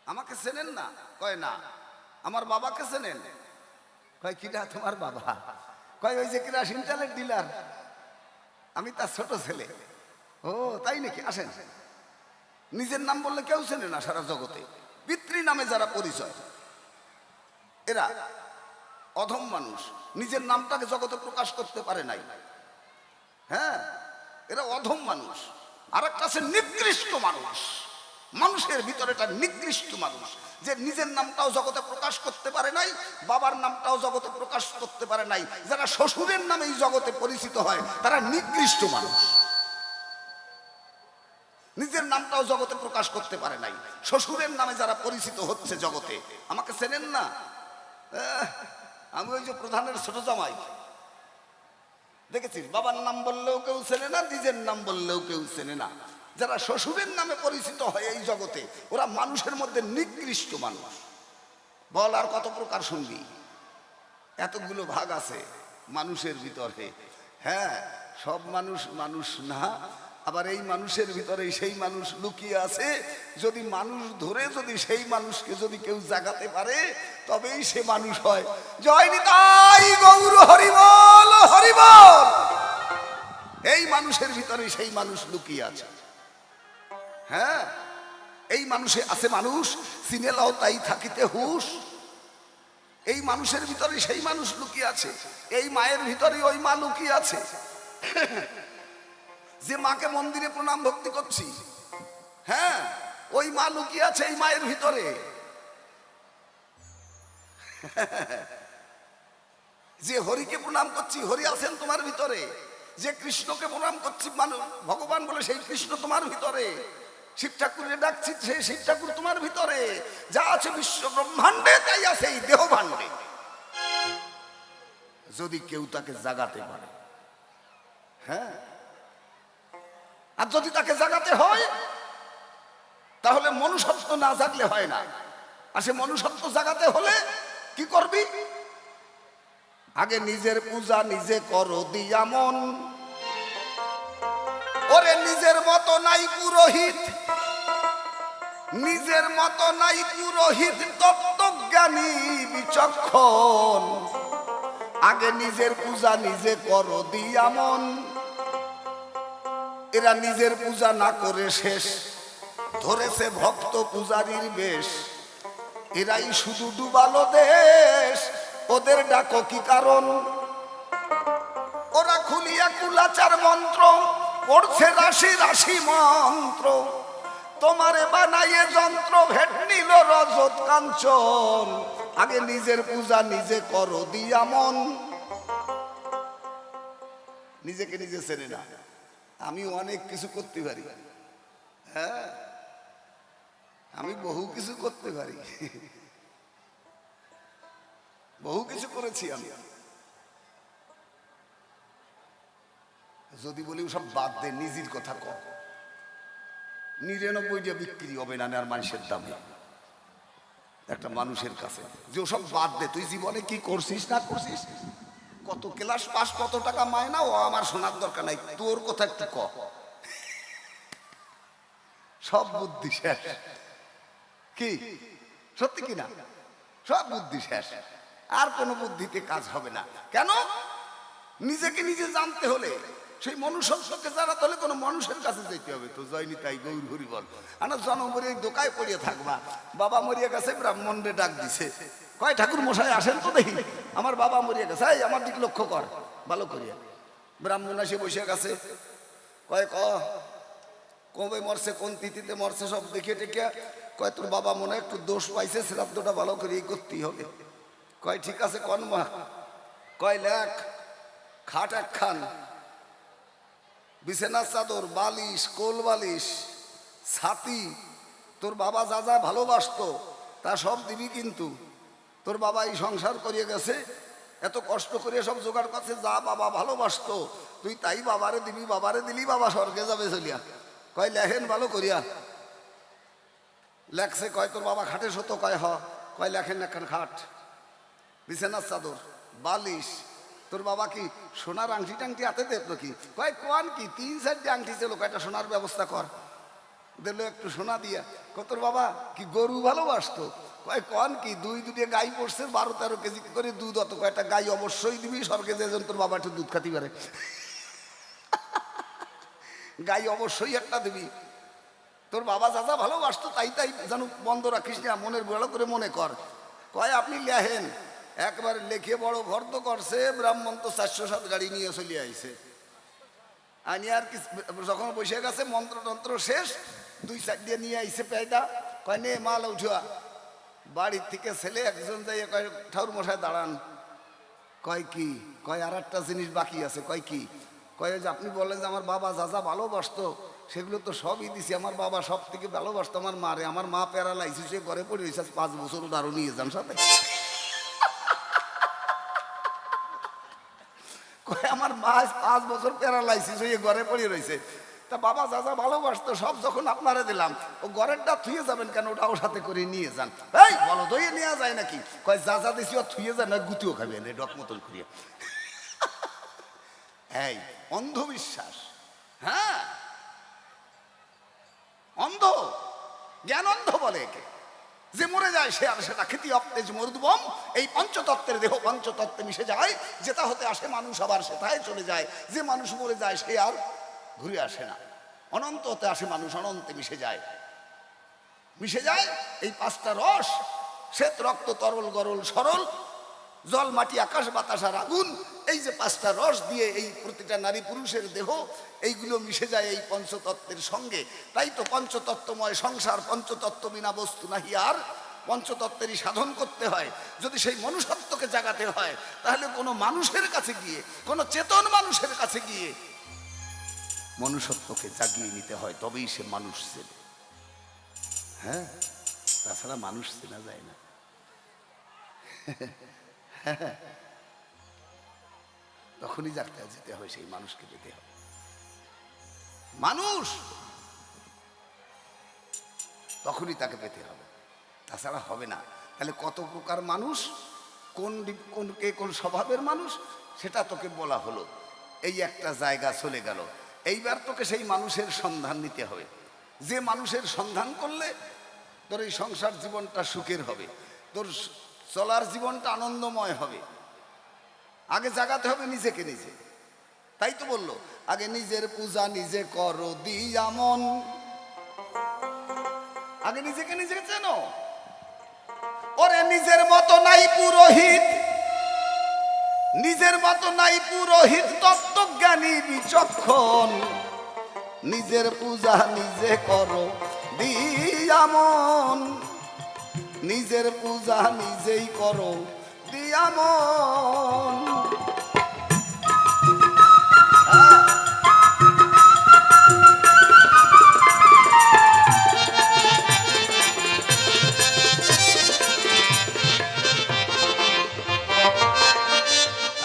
আমাকে চেনেন না? কয় না। আমার বাবাকে চেনেন? কয় কিরা তোমার বাবা? কয় ওই যে কেরাসিন তেলের ডিলার, আমি তার ছোট ছেলে। ও তাই নাকি? আসেন। নিজের নাম বললে কেউ চেনে না সারা জগতে, পিতৃ নামে যারা পরিচয়, এরা অধম মানুষ। নিজের নামটাকে জগতে প্রকাশ করতে পারে নাই। হ্যাঁ, এরা অধম মানুষ। আর একটা আছে নিকৃষ্ট মানুষ। মানুষের ভিতরে একটা নিকৃষ্ট মানুষ, যে নিজের নামটাও জগতে প্রকাশ করতে পারে নাই, বাবার নামটাও জগতে প্রকাশ করতে পারে নাই। যারা শ্বশুরের নামে এই জগতে পরিচিত হয়, তারা নিকৃষ্ট মানুষ। নিজের নামটাও জগতে প্রকাশ করতে পারে নাই, শ্বশুরের নামে যারা পরিচিত হচ্ছে জগতে। আমাকে চেনেন না? আমি ওই যে প্রধানের ছোট জামাই। দেখেছিস, বাবার নাম বললেও কেউ চেনে না, নিজের নাম বললেও কেউ চেনে না। যারা শ্বশুরের নামে পরিচিত হয় এই জগতে, ওরা মানুষের মধ্যে নিকৃষ্ট মানুষ। বল, আর কত প্রকার শুনবি? এতগুলো ভাগ আছে মানুষের ভিতরে। হ্যাঁ, সব মানুষ না। আবার এই মানুষের ভিতরে সেই মানুষ লুকিয়ে আছে। যদি মানুষ ধরে, যদি সেই মানুষকে যদি কেউ জাগাতে পারে, তবেই সে মানুষ হয়। জয় নিতাই গৌর হরিবল হরিবল। এই মানুষের ভিতরে সেই মানুষ লুকিয়ে আছে। হ্যাঁ, এই মানুষে আছে মানুষ, চিনে লও তাই থাকিতে হুশ। এই মানুষের ভিতরে সেই মানুষ লুকিয়ে আছে। এই মায়ের ভিতরে ওই মা লুকিয়ে আছে। যে মাকে মন্দিরে প্রণাম ভক্তি করছি, হ্যাঁ, ওই মা লুকিয়ে আছে এই মায়ের ভিতরে। যে হরিকে প্রণাম করছি, হরি আছেন তোমার ভিতরে। যে কৃষ্ণকে প্রণাম করছি, ভগবান বলে, সেই কৃষ্ণ তোমার ভিতরে। শিব ঠাকুরে ডাকছি, সেই শিব ঠাকুর তোমার ভিতরে যা আছে বিশ্ব ব্রহ্মাণ্ডে তাই আছে এই দেহ ভাণ্ডে। যদি কেউ তাকে জাগাতে পারে, হ্যাঁ, আর যদি তাকে জাগাতে হয় তাহলে মনুষ্যত্ব না জাগলে হয় না। আর সে মনুষ্যত্ব জাগাতে হলে কি করবি? আগে নিজের পূজা নিজে করো দিয়া মন। ওরে নিজের মতো নাই পুরোহিত, নিজের মতো নাই পুরোহিত তত্ত্বজ্ঞানী বিচক্ষণ। আগে নিজের পূজা নিজে করো দিয়া মন। এরা নিজের পূজা না করে শেষ ধরেছে ভক্ত পূজারীর বেশ। এরাই শুধু ডুবালো দেশ, ওদের ডাকো কি কারণ? ওরা খুলিয়া কুলাচার মন্ত্র পড়ছে রাশি রাশি মন্ত্র। তোমারে বানাইয়ে যন্ত্র ভেট নিল রজত কাঞ্চন। আগে নিজের পূজা নিজে করো দিয়া মন। নিজেকে নিজে চেনে না। আমি অনেক কিছু করতে পারি, হ্যাঁ, আমি বহু কিছু করতে পারি, বহু কিছু করেছি আমি। যদি বলি সব বাদ দে, নিজের কথা কর। 99টা বিক্রি হবে না আর মানুষের দামে একটা মানুষের কাছে, যে ওসব বাদ দে, তুই জীবনে কি করছিস না করছিস, কত ক্লাস পাস, কত টাকা মায়না, ও আমার শোনার দরকার নাই, তোর কথা একটু ক। সব বুদ্ধি শেষ। কি সত্যি কিনা? সব বুদ্ধি শেষ, আর কোনো বুদ্ধিতে কাজ হবে না। কেন? নিজেকে নিজে জানতে হলে, সেই মনুষ্যকে জানাতে হলে কোনো মানুষের কাছে যেতে হবে। তো জয়নি তাই গৌর হরি বল। আমার জন্ম মরিয়ে দোকায় পড়িয়ে থাকবা, বাবা মরিয়া গেছে, ব্রাহ্মণরে ডাক দিছে, কয় ঠাকুর মশাই আসেন তো দেখি, আমার বাবা মরিয়া গেছে, এই আমার দিক লক্ষ্য কর ভালো করিয়া। ব্রাহ্মণ এসে বসে গেছে, কয় কবে মরছে, কোন তিথিতে মরছে সব দেখে টেকে, কয় তোর বাবা মনে একটু দোষ পাইছে, শ্রাদ্ধটা ভালো করে করতেই হবে। কয় ঠিক আছে কন মা। কয় লেখ, খাট একখান, বিছানার চাদর, বালিশ, কোল বালিশ, ছাতি, তোর বাবা যা যা ভালোবাসতো তা সব দিবি। কিন্তু তোর বাবা এই সংসার করিয়ে গেছে, এত কষ্ট করিয়ে সব জোগাড় করছে, যা বাবা ভালোবাসতো তুই তাই বাবারে দিবি। বাবারে দিলি বাবা স্বর্গে যাবে চলিয়া। কয় লেখেন ভালো করিয়া। লেখছে, কয় তোর বাবা খাটে শত, কয় হ। কয় লেখেন একখান খাট, বিছানার চাদর, বালিশ। তোর বাবা কি সোনার আংটি টাংটি হাতে দেখলো কি? কয় কোয়ান কি 3-4টে আংটি ছিল, কয়টা সোনার ব্যবস্থা কর। দিল একটু সোনা দিয়া। কয় তোর বাবা কি গরু ভালোবাসতো? কয় কোয়ান কি 2-2 গাই পড়ছে, 12-13 কেজি করে দুধ, অত কয়টা গাই অবশ্যই দিবি, স্বর্গে যেজন তোর বাবা একটু দুধ খাতি পারে। গাই অবশ্যই একটা দিবি। তোর বাবা যা যা ভালোবাসতো তাই তাই যেন বন্ধ রাখিস না, মনের ভালো করে মনে কর। কয় আপনি লেহেন। একবার লেখে বড় ভর্ত করছে, ব্রাহ্মণ তো 407 গাড়ি নিয়ে চলে আইছে। আনি আর কি যখন বসে গেছে, মন্ত্রতন্ত্র শেষ, 2-4 দিয়ে নিয়ে আইছে পেয়দা। কয় নে মাল উঠা। বাড়ির থেকে ছেলে একজন যাই, কয় ঠাকুর মশাই দাঁড়ান। কয় কি? কয় আর একটা জিনিস বাকি আছে। কয় কি? কয় যে আপনি বললেন যে আমার বাবা যা যা ভালোবাসতো সেগুলো তো সবই দিছি। আমার বাবা সব থেকে ভালোবাসতো আমার মারে। আমার মা প্যারালাইসিস হয়ে ঘরে পড়ে রয়েছে 5 বছর, আরো নিয়ে যান সাথে। কয় আমার মা 5 বছর প্যারালাইসিস হয়ে ঘরে পড়ে রয়েছে, তা বাবা যা যা ভালোবাসতো সব যখন আপনারা দিলাম, ও ঘরেরটা থুয়ে যাবেন কেন? ওটাও সাথে করে নিয়ে যান। এই বলো দইয়ে নেওয়া যায় নাকি? কয় যা যা দিছি ও থুয়ে যান, গুতিও খাবেন এই ডক মতন করিয়া। এই অন্ধবিশ্বাস, হ্যাঁ, অন্ধ জ্ঞান অন্ধ বলে একে। যে মরে যায় সে আর সেটা খ্যাতি অপ্তেজ মরুদ্বম। এই পঞ্চতত্ত্বের দেহ পঞ্চতত্ত্বে মিশে যায়, যেটা হতে আসে মানুষ আবার সেটাই চলে যায়। যে মানুষ মরে যায় সে আর ঘুরে আসে না। অনন্ত হতে আসে মানুষ, অনন্তে মিশে যায়। মিশে যায় এই 5টা রস, শ্বেত রক্ত তরল গরল সরল, জল মাটি আকাশ বাতাস আর আগুন। এই যে 5টা রস দিয়ে এই প্রতিটা নারী পুরুষের দেহ, এইগুলো মিশে যায় এই পঞ্চতত্ত্বের সঙ্গে। তাই তো পঞ্চতত্ত্বময় সংসার, পঞ্চতত্ত্ব বিনা বস্তু নাহি আর। পঞ্চতত্ত্বেরই সাধন করতে হয়। যদি সেই মনুষ্যত্বকে জাগাতে হয়, তাহলে কোনো মানুষের কাছে গিয়ে, কোনো চেতন মানুষের কাছে গিয়ে মনুষ্যত্বকে জাগিয়ে নিতে হয়, তবেই সে মানুষ ছেলে। হ্যাঁ, তাছাড়া মানুষ চেনা যায় না। তখনই যাত্রা যেতে হয়, সেই মানুষকে যেতে হবে। মানুষ তখনই তাকে পেতে হবে, তাছাড়া হবে না। তাহলে কত প্রকার মানুষ, কোন স্বভাবের মানুষ, সেটা তোকে বলা হলো। এই একটা জায়গা চলে গেল। এইবার তোকে সেই মানুষের সন্ধান নিতে হবে, যে মানুষের সন্ধান করলে তোর এই সংসার জীবনটা সুখের হবে, তোর চলার জীবনটা আনন্দময় হবে। আগে জাগাতে হবে নিজেকে নিজে। তাই তো বললো, আগে নিজের পূজা নিজে করো দিয়া মন। আগে নিজেকে নিজে চেনো। ওরে নিজের মতো নাই পুরোহিত, নিজের মতো নাই পুরোহিত তত্ত্বজ্ঞানী বিচক্ষণ। নিজের পূজা নিজে করো দিয়া মন, নিজের পূজা নিজেই করো দিয়া মন।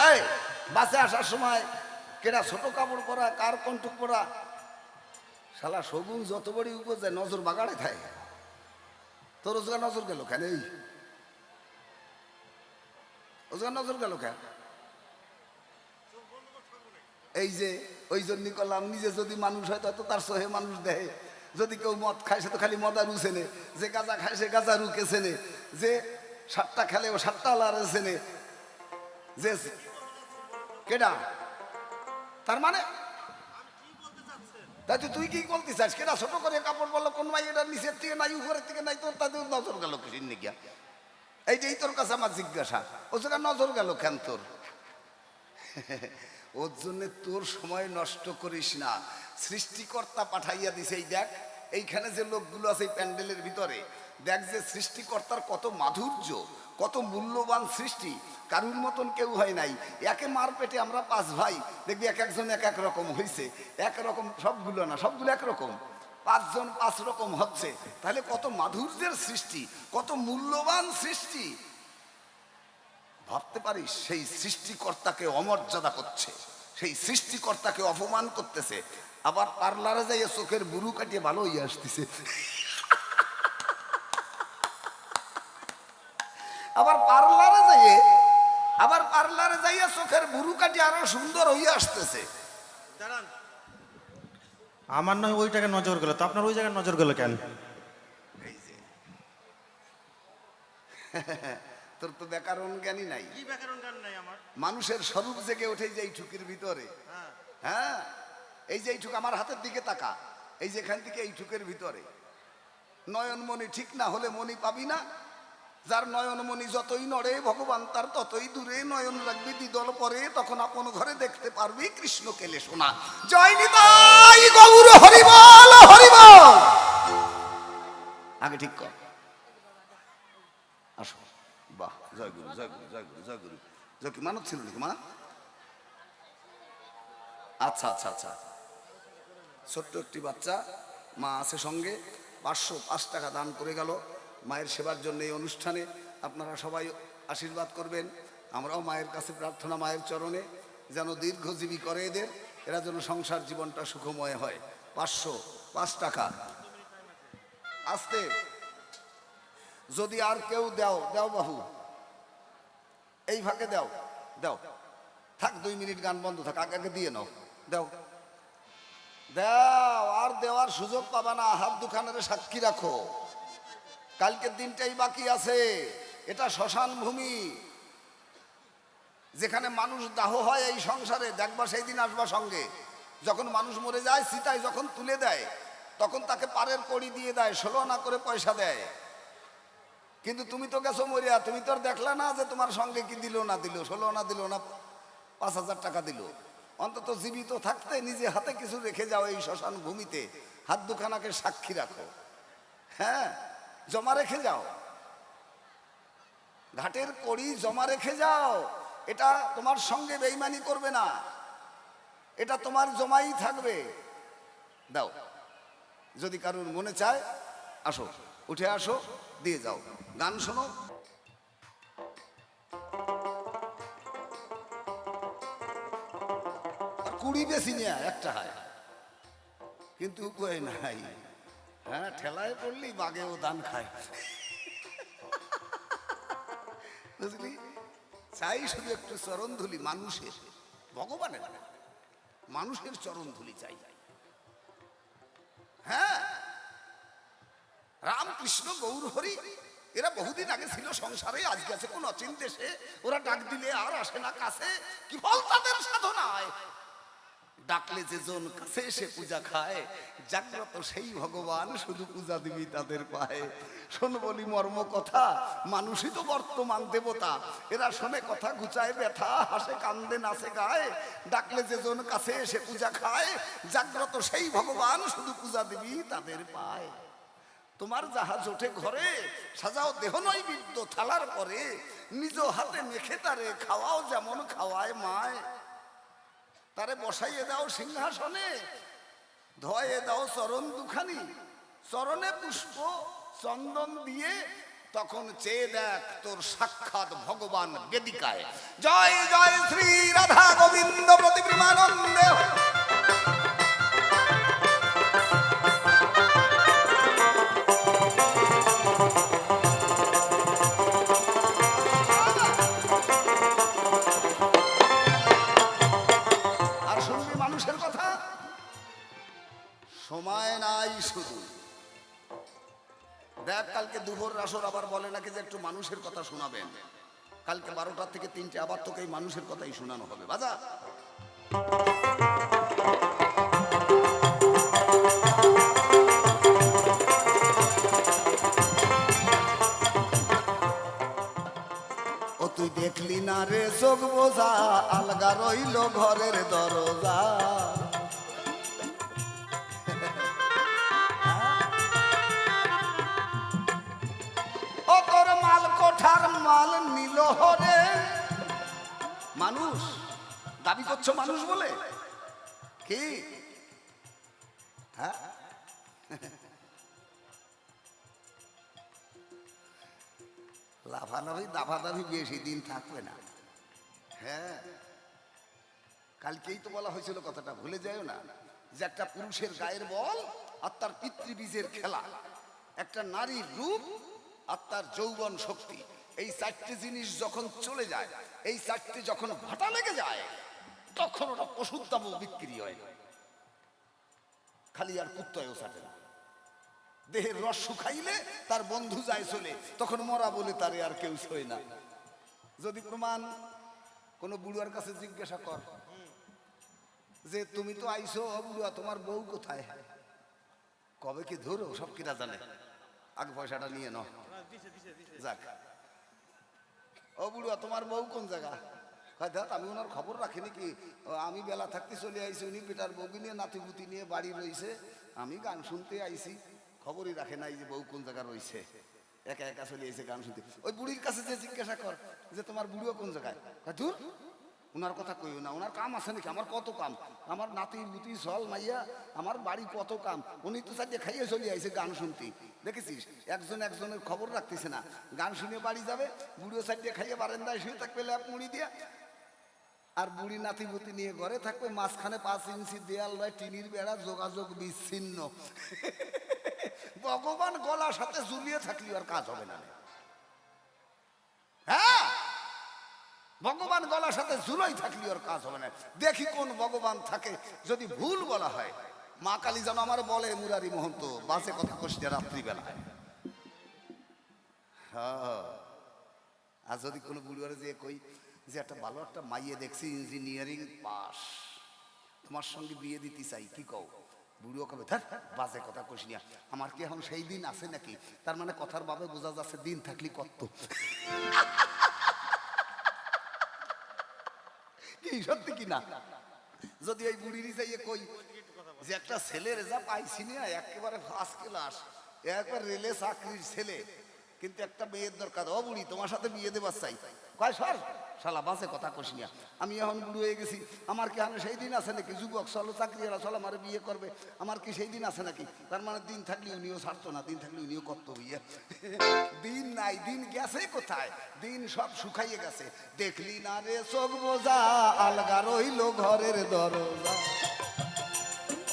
এই বাসে আসার সময় কেনা ছোট কাপড় পরা, কার কণ্ঠক পরা, শালা সগুন যত বড়ি উপজে নজর বাগাড়ে থাকে। তোর রোজগার নজর গেল কেন? এই রোজগার নজর গেল কেন? এই যে ওই জন্যই করলাম, নিজে যদি মানুষ হয় তো তার সহে মানুষ দেয়। যদি কেউ মদ খায় সে তো খালি মদা রুছেনে, যে গাঁজা খায় সে গাঁজা রুকে চেনে, যে সাতটা খেলে ও সাতটা লারে চেনে। যে কেডা তার মানে, তাই তো তুই কি বলতে চাস? কেডা ছোট করে কাপড় বললো, কোন ভাই এটা নিচের থেকে নাই উপরের থেকে নাই, তোর তাদের নজর গেল কিসির নিকিয়া? এইটাই তোর কাছে আমার জিজ্ঞাসা, ও জায়গা নজর গেল কেন তোর? ওর জন্য তোর সময় নষ্ট করিস না। সৃষ্টিকর্তা পাঠাইয়া দিছে। এই দেখ, এইখানে যে লোকগুলো আছে এই প্যান্ডেলের ভিতরে, দেখ যে সৃষ্টিকর্তার কত মাধুর্য, কত মূল্যবান সৃষ্টি। কারুর মতন কেউ হয় নাই। একে মার পেটে আমরা 5 ভাই, দেখবি এক একজন এক এক রকম হয়েছে। একরকম সবগুলো না, সবগুলো একরকম, 5 জন 5 রকম হচ্ছে। তাহলে কত মাধুর্যের সৃষ্টি, কত মূল্যবান সৃষ্টি। ভাবতে পারিস? সেই সৃষ্টিকর্তাকে অমর্যাদা করছে, সেই সৃষ্টিকর্তাকে অপমান করতেছে। আবার পার্লারে যাইয়ে চোখের বুরু কাটিয়ে ভালো হয়ে আসতেছে। আবার পার্লারে যাইয়ে চোখের বুরু কাটিয়ে আরো সুন্দর হয়ে আসতেছে। আমার নয় ওই জায়গায় নজর গেল, তো আপনার ওই জায়গায় নজর গেল কেন? এই যে তোর তো ব্যাকরণ জ্ঞানই নাই। কি ব্যাকরণ জ্ঞান নাই আমার? মানুষের স্বরূপ জেগে ওঠে যে এইটুকের ভিতরে। হ্যাঁ, এই যে এইটুক, আমার হাতের দিকে তাকা, এই যে এখান থেকে এইটুকের ভিতরে। নয়নমণি ঠিক না হলে মণি পাবি না। যার নয়নমণি যতই নড়ে ভগবান তার ততই দূরে। নয়ন রাখবি দ্বিদল পরে, তখন আপন ঘরে দেখতে পারবি কৃষ্ণ কেলে শোনা। জয় নিতাই গৌর হরিবল হরিবল। আগে ঠিক কর, আসো। বাহ, জয় গুরু, জয় গুরু, জয় গুরু, জয় গুরু। জয় কি মানত ছিল নাকি মা? আচ্ছা আচ্ছা আচ্ছা, ছোট্ট একটি বাচ্চা, মা আছে সঙ্গে, 505 টাকা দান করে গেল মায়ের সেবার জন্য এই অনুষ্ঠানে। আপনারা সবাই আশীর্বাদ করবেন। আমরাও মায়ের কাছে প্রার্থনা, মায়ের চরণে যেন দীর্ঘজীবী করে এদের, এরা যেন সংসার জীবনটা সুখময় হয়। 505 টাকা আসতে। যদি আর কেউ দাও, দাও বাবু, এই ভাগে দাও, দাও। থাক 2 মিনিট গান বন্ধ থাক, আগে আগে দিয়ে নাও, দাও দাও। আর দেওয়ার সুযোগ পাবা না, হাত দুখানের সাক্ষী রাখো। কালকের দিনটাই বাকি আছে। এটা শ্মশান ভূমি, যেখানে মানুষ দাহ হয় এই সংসারে। দেখবা সেই দিন আসবা সঙ্গে, যখন মানুষ মরে যায় চিতায় যখন তুলে দেয়, তখন তাকে পারের কড়ি দিয়ে দেয়, 16 আনা করে পয়সা দেয়। কিন্তু তুমি তো গেছো মরিয়া, তুমি তো আর দেখলা না যে তোমার সঙ্গে কি দিল না দিল, 16 আনা দিল না 5000 টাকা দিল। অন্তত জীবিত থাকতে নিজে হাতে কিছু রেখে যাও এই শ্মশান ভূমিতে, হাত দুখানাকে সাক্ষী রাখো। হ্যাঁ, জমা রেখে যাও, ঘাটের কড়ি জমা রেখে যাও। এটা তোমার সঙ্গে বেইমানি করবে না, এটা তোমার জমাই থাকবে। দাও, যদি কারোর মনে চায় আসো। উঠে আসো, দিয়ে যাও, গান শোনো। কুড়ি বেশি নিয়ে একটা হয়, কিন্তু উপায় নাই। হ্যাঁ, ঠেলায় পড়লি বাঘেও দান খায়, বুঝলি? চাই শুধু একটু চরণধুলি মানুষের, ভগবানের না, মানুষের চরণধুলি চাই। হ্যাঁ, রামকৃষ্ণ গৌর হরি এরা বহুদিন আগে ছিল সংসারে, আজকে আছে কোন অচিন দেশে। ওরা ডাক দিলে আর আসে না কাছে, কি ফল তাদের সাধনায়? ডাকলে যে জন কাছে সে পূজা খায়, জাগ্রত সেই ভগবান শুধু পূজা দিবি তাদের পায়ে। শোন বলি মর্ম কথা, মানুষই তো বর্তমান দেবতা। এরা শোনে কথা ঘুচায় ব্যথা, হাসে কান্দে নাচে গায়। ডাকলে যে জন কাছে সে পূজা খায়, জাগ্রত সেই ভগবান শুধু পূজা দিবি তাদের পায়। তোমার জাহাজ ওঠে ঘরে, সাজাও দেহ নয় বিদ্য থালার পরে, নিজ হাতে মেখে তারে খাওয়াও যেমন খাওয়ায় মায়। তারে বসাইয়ে দাও সিংহাসনে, ধোয়ে দাও চরণ দুখানি, চরণে পুষ্প চন্দন দিয়ে, তখন চেয়ে দেখ তোর সাক্ষাৎ ভগবান বেদিকায়। জয় জয় শ্রী রাধা গোবিন্দ প্রতি প্রেমানন্দে। সময় নাই শুধু দেখ, কালকে দুপুর আসর আবার বলে নাকি যে একটু মানুষের কথা শোনাবেন। কালকে 12টা থেকে 3টে আবার তোকে এই মানুষের কথাই শোনানো হবে। বাজা ও তুই দেখলি না রে চোখ বোঝা, আলগা রইল ঘরের দরজা। মাল কোঠার মাল নিল হরে। মানুষ দাবি করছো মানুষ বলে কি? হ্যাঁ, লাফালাফি দাফাদাফি বেশি দিন থাকবে না। হ্যাঁ, কালকেই তো বলা হয়েছিল কথাটা, ভুলে যাও না, যে একটা পুরুষের গায়ের বল আর তার পিতৃবীজের খেলা, একটা নারীর রূপ আর তার যৌবন শক্তি, এই 4টে জিনিস যখন চলে যায়, এই 4টে যখন ভাটা লেগে যায়, তখন ওটা পশুর দামও বিক্রি হয় না। খালি আর কুত্তায়ও ছাটে না। দেহের রস শুকাইলে তার বন্ধু যায় চলে, তখন মরা বলে তারে আর কেউ সয় না। যদি প্রমাণ কোন বুড়ার কাছে জিজ্ঞাসা কর যে তুমি তো আইসো বুড়া, তোমার বউ কোথায়? কবে কি ধরো সব কিরা জানে, আগে পয়সাটা নিয়ে নাও। যাক, ও বুড়া তোমার বউ কোন জায়গা? দেখ আমি ওনার খবর রাখিনি, কি আমি বেলা থাকতে চলে আইছি, উনি বেটার বউকে নিয়ে নাতিপুতি নিয়ে বাড়ি রয়েছে, আমি গান শুনতে আইছি, খবরই রাখে নাই যে বউ কোন জায়গা রয়েছে, একা একা চলে আইছে গান শুনতে। ওই বুড়ির কাছে যে জিজ্ঞাসা কর যে তোমার বুড়িও কোন জায়গায়, দূর ওনার কথা কইও না, ওনার কাম আছে নাকি? আমার কত কাম, আমার নাতি বুতি সল মাইয়া, আমার বাড়ি কত কাম, উনি তো চাইতে খাইয়ে চলে আইছে গান শুনতে। দেখেছিস, একজন একজনের খবর রাখতেছে না, গান শুনে বাড়ি যাবে, বুড়িও চাইতে খাইয়ে বারান্দায় শুয়ে থাকবে ল্যাপ মুড়ি দিয়ে, আর বুড়ি নাতিপুতি নিয়ে ঘরে থাকবে, মাঝখানে 5 ইঞ্চি দেয়াল নয়, টিনির বেড়া, যোগাযোগ বিচ্ছিন্ন। ভগবান গলার সাথে ঝুলিয়ে থাকলে আর কাজ হবে না। হ্যাঁ, ভগবান গলার সাথে ঝুলাই থাকলে আর কাজ হবে না। দেখি কোন ভগবান থাকে, যদি ভুল বলা হয়। মা কালী যেন আমার বলে, মুরারি মহন্ত বাসে কথা কষছে রাত্রিবেলায়। হ্যাঁ, আর যদি কোনো বুড়িয়ারে যে কই যে একটা ভালো একটা মাইয়ে দেখছি ইঞ্জিনিয়ারিং পাস, তোমার সঙ্গে বিয়ে দিতে চাই, কি কও? বুড়িও কবে থাক বাজে কথা কষি না, আমার কি এখন সেই দিন আছে নাকি? তার মানে কথার ভাবে বোঝা যাচ্ছে দিন থাকলে কত। কি সত্যি কি না? যদি ওই বুড়িরই যাইয়ে কই যে একটা ছেলের যা পাইছি না, একেবারে ফার্স্ট ক্লাস, একবার রেলে চাকরির ছেলে, কিন্তু একটা মেয়ের দরকার, ও বুড়ি তোমার সাথে বিয়ে দেবার চাই, কয় সর শালা বাসে কথা কষিয়া আমি এখন বুড়ো হয়ে গেছি, আমার কি আমি সেই দিন আছে নাকি? যুবক চলো চাকরিওয়ালা চলো আমার বিয়ে করবে, আমার কি সেই দিন আছে নাকি? তার মানে দিন থাকলে উনিও ছাড়তো না, দিন থাকলে উনিও করতো বিয়ে। দিন নাই, দিন গেছে কোথায়? দিন সব শুকাইয়ে গেছে। দেখলি না রে চোখ বোঝা আলগা রইল ঘরের দরজা,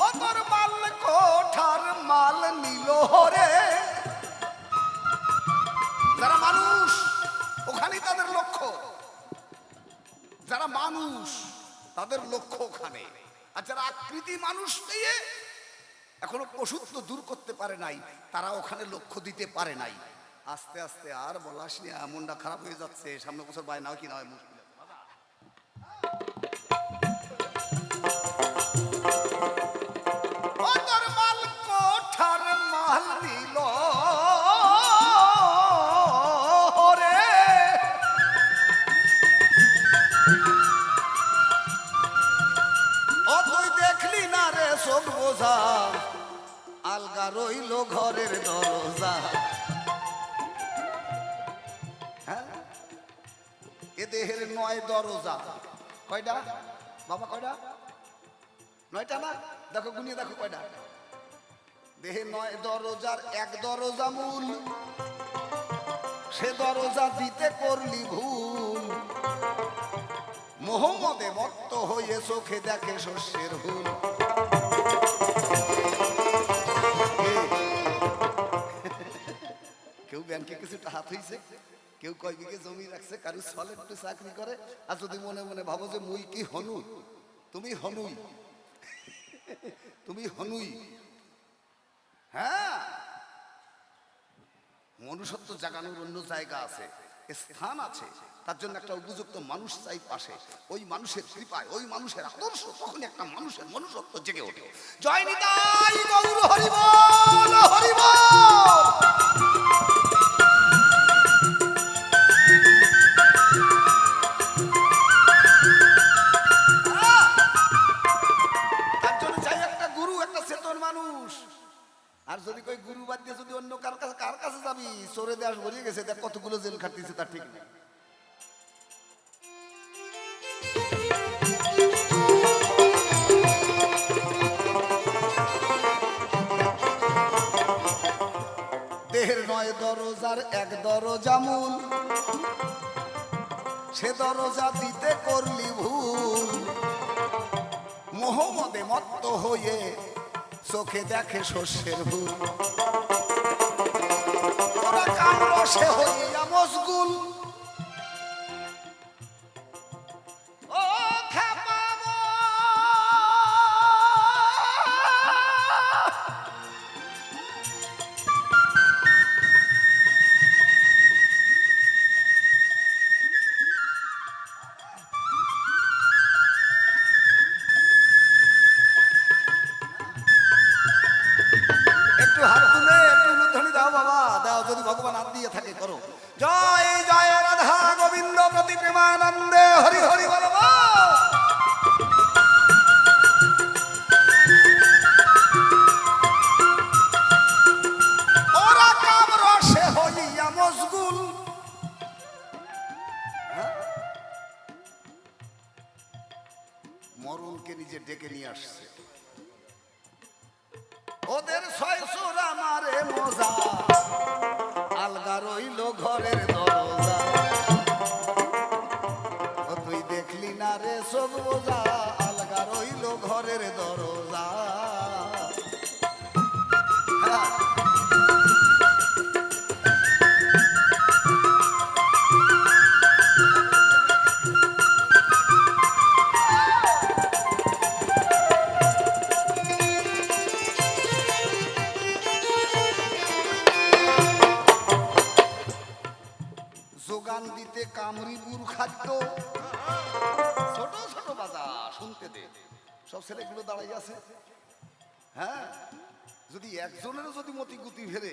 ও তোর মাল কোঠার মাল নিল হরে। যারা মানুষ ওখানেই তাদের লক্ষ্য, যারা মানুষ তাদের লক্ষ্য ওখানে। আর যারা আকৃতি মানুষ দিয়ে এখনো পশুত্ব দূর করতে পারে নাই, তারা ওখানে লক্ষ্য দিতে পারে নাই। আস্তে আস্তে আর বলাস নি, মনটা খারাপ হয়ে যাচ্ছে। সামনে বছর বায় নাও কি না হয় মুশকিল। ও তোর মাল কোঠার মাল নিল রে, ও তুই দেখলি না রে চোখ বোঝা আলগা রইল ঘরের দরজা। হ্যাঁ, এ দেহের 9 দরজা। কয়টা বাবা, কয়টা? 9টা না? দেখো গুনিয়ে দেখো কয়টা। দেহে 9 দরজার 1 দরজা মূল, সে দরজা দিতে করলি ভুল। মোহাম্মদে মত্ত হয়ে চোখে দেখে শস্যের হুল। কেউ ব্যাংকে কিছুটা হাত হইছে, কেউ কয় বিঘে জমি রাখছে, কারু সলেট একটু চাকরি করে। আর যদি মনে মনে ভাবো যে মুই কি হনু, তুমি হনুই, তুমি হনুই। হ্যাঁ, মনুষ্যত্ব জাগানোর অন্য জায়গা আছে, স্থান আছে, তার জন্য একটা উপযুক্ত মানুষ চাই পাশে। ওই মানুষের কৃপায়, ওই মানুষের আদর্শ, তখন একটা মানুষের মনুষ্যত্ব জেগে ওঠে। জয় নিতাই গৌর হরি বল, হরি বল। তার জন্য চাই একটা গুরু, একটা চেতন মানুষ। আর যদি কই গুরু বাদ দিয়ে যদি অন্য কার কাছে যাবি, চোরে দেশ ভরিয়ে গেছে, দেখ কতগুলো জেল খাটতেছে, তার ঠিক নেই। দেহের 9 দরজার 1 দরজা মূল, সে দরজা দিতে করলি ভুল। মোহাম্মদে মত্ত হয়ে চোখে দেখে শস্যের হুল। ওরা কামরসে হইয়া মশগুল, ও খেপাবো একটু হাত তুলে একটু উলুধ্বনি দাও বাবা, দাও। যদি ভগবান হাত দিয়ে থাকে করো। জয় জয় রাধা গোবিন্দ প্রতি প্রেমানন্দে হরি হরি বল। ওরা কাম রসে হইয়া মশগুল, মরণকে নিজে ডেকে নিয়ে আসছে। ওদের 600 আমারে মজা আলগা রইল ঘরের দরজা, ও তুই দেখলি না রে চোখ বোঝা আলগা রইল ঘরের দরজা। হ্যাঁ, যোগান দিতে কামরিপুর খাদ্য, ছোট ছোট বাজার শুনতে দে, সব ছেলেগুলো দাঁড়াই আছে। হ্যাঁ, যদি একজনের যদি মতি গুতি ফেরে,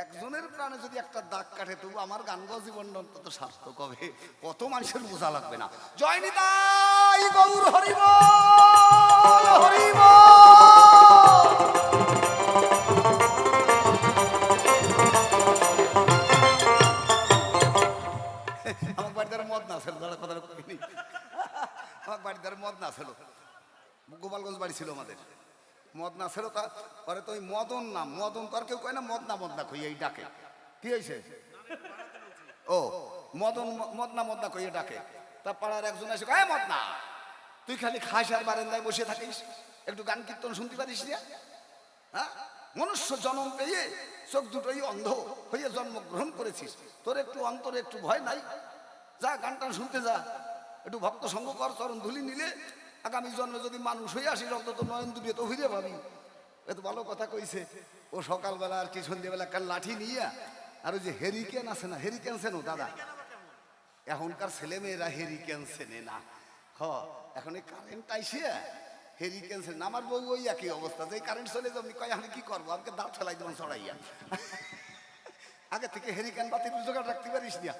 একজনের প্রাণে যদি একটা দাগ কাটে, তবু আমার গান গাওয়া জীবনটা অন্তত সার্থক হবে। কত মানুষের বোঝা লাগবে না। জয় নিতাই গৌর হরি বল, হরি বল। আমার বাড়িতে মদ হয়েছিল আমাদের। মদনা ছিল তা পরে তো ওই মদন না, মদন তো আর কেউ কয় না, মদনা মদনা কই এই ডাকে। কি হয়েছে? ও মদন, মদনা মদনা কই ডাকে। তা পাড়ার একজন এসে কয়, মদনা তুই খালি খাস আর বারান্দায় বসে থাকিস, একটু গান কীর্তন শুনতে পারিস না? হ্যাঁ, মনুষ্য জন্ম পেয়ে চোখ দুটোই অন্ধ হয়ে জন্মগ্রহণ করেছিস, তোর একটু অন্তরে একটু ভয় নাই? যা গান টান শুনতে যা, একটু ভক্ত সঙ্গ কর, চরণ ধুলি নিলে আগামী জন্মে যদি মানুষ হয়ে আসিস অন্তত নয়ন দুটিয়ে তো ফিরে পাবি। এত ভালো কথা কইছে। ও সকালবেলা আর কি সন্ধ্যেবেলা একটা লাঠি নিয়ে, আর ওই যে হেরিকেন আছে না, হেরিকেন চেনো দাদা? এখনকার ছেলে মেয়েরা হেরিকেন চেনে না। এখন এই কারেন্ট আইসে হেরিকেন চেনে না। আমার বউ ওই একই অবস্থা, যে কারেন্ট চলে যাবি কয় আমি কি করবো, আমাকে দাঁত ফেলাই দেবেন চড়াইয়া। আগে থেকে হেরিকেন বাতির জোগাড় রাখতে পারিস না,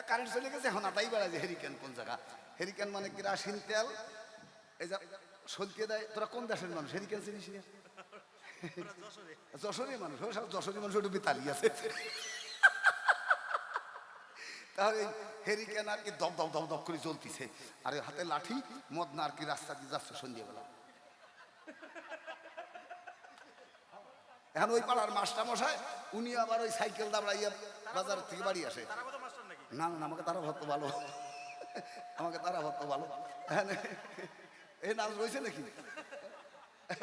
কারেন্ট চলে গেছে এখন আতাই বেড়া যে হেরিকেন কোন জায়গা। হেরিকেন মানে কেরাসিন তেল, এই যা সলকে দেয়। তোরা কোন দেশের মানুষ, হেরিকেন চিনিস না? যশোরের মানুষ। যশোরের মানুষ একটু বেতালি আছে। তাহলে হেরিকেন আর কি দপ দপ দপ দপ করে জ্বলতিছে, আর হাতে লাঠি। মদনা আর কি রাস্তা দিয়ে যাচ্ছে সন্ধ্যেবেলা। এখন ওই পাড়ার মাস্টার মশাই উনি আবার ওই সাইকেল দাবড়াইয়া বাজার থেকে বাড়ি আসে। না না, আমাকে তারা ভক্ত ভালো, আমাকে তারা ভক্ত ভালো। এই নাচ রয়েছে নাকি?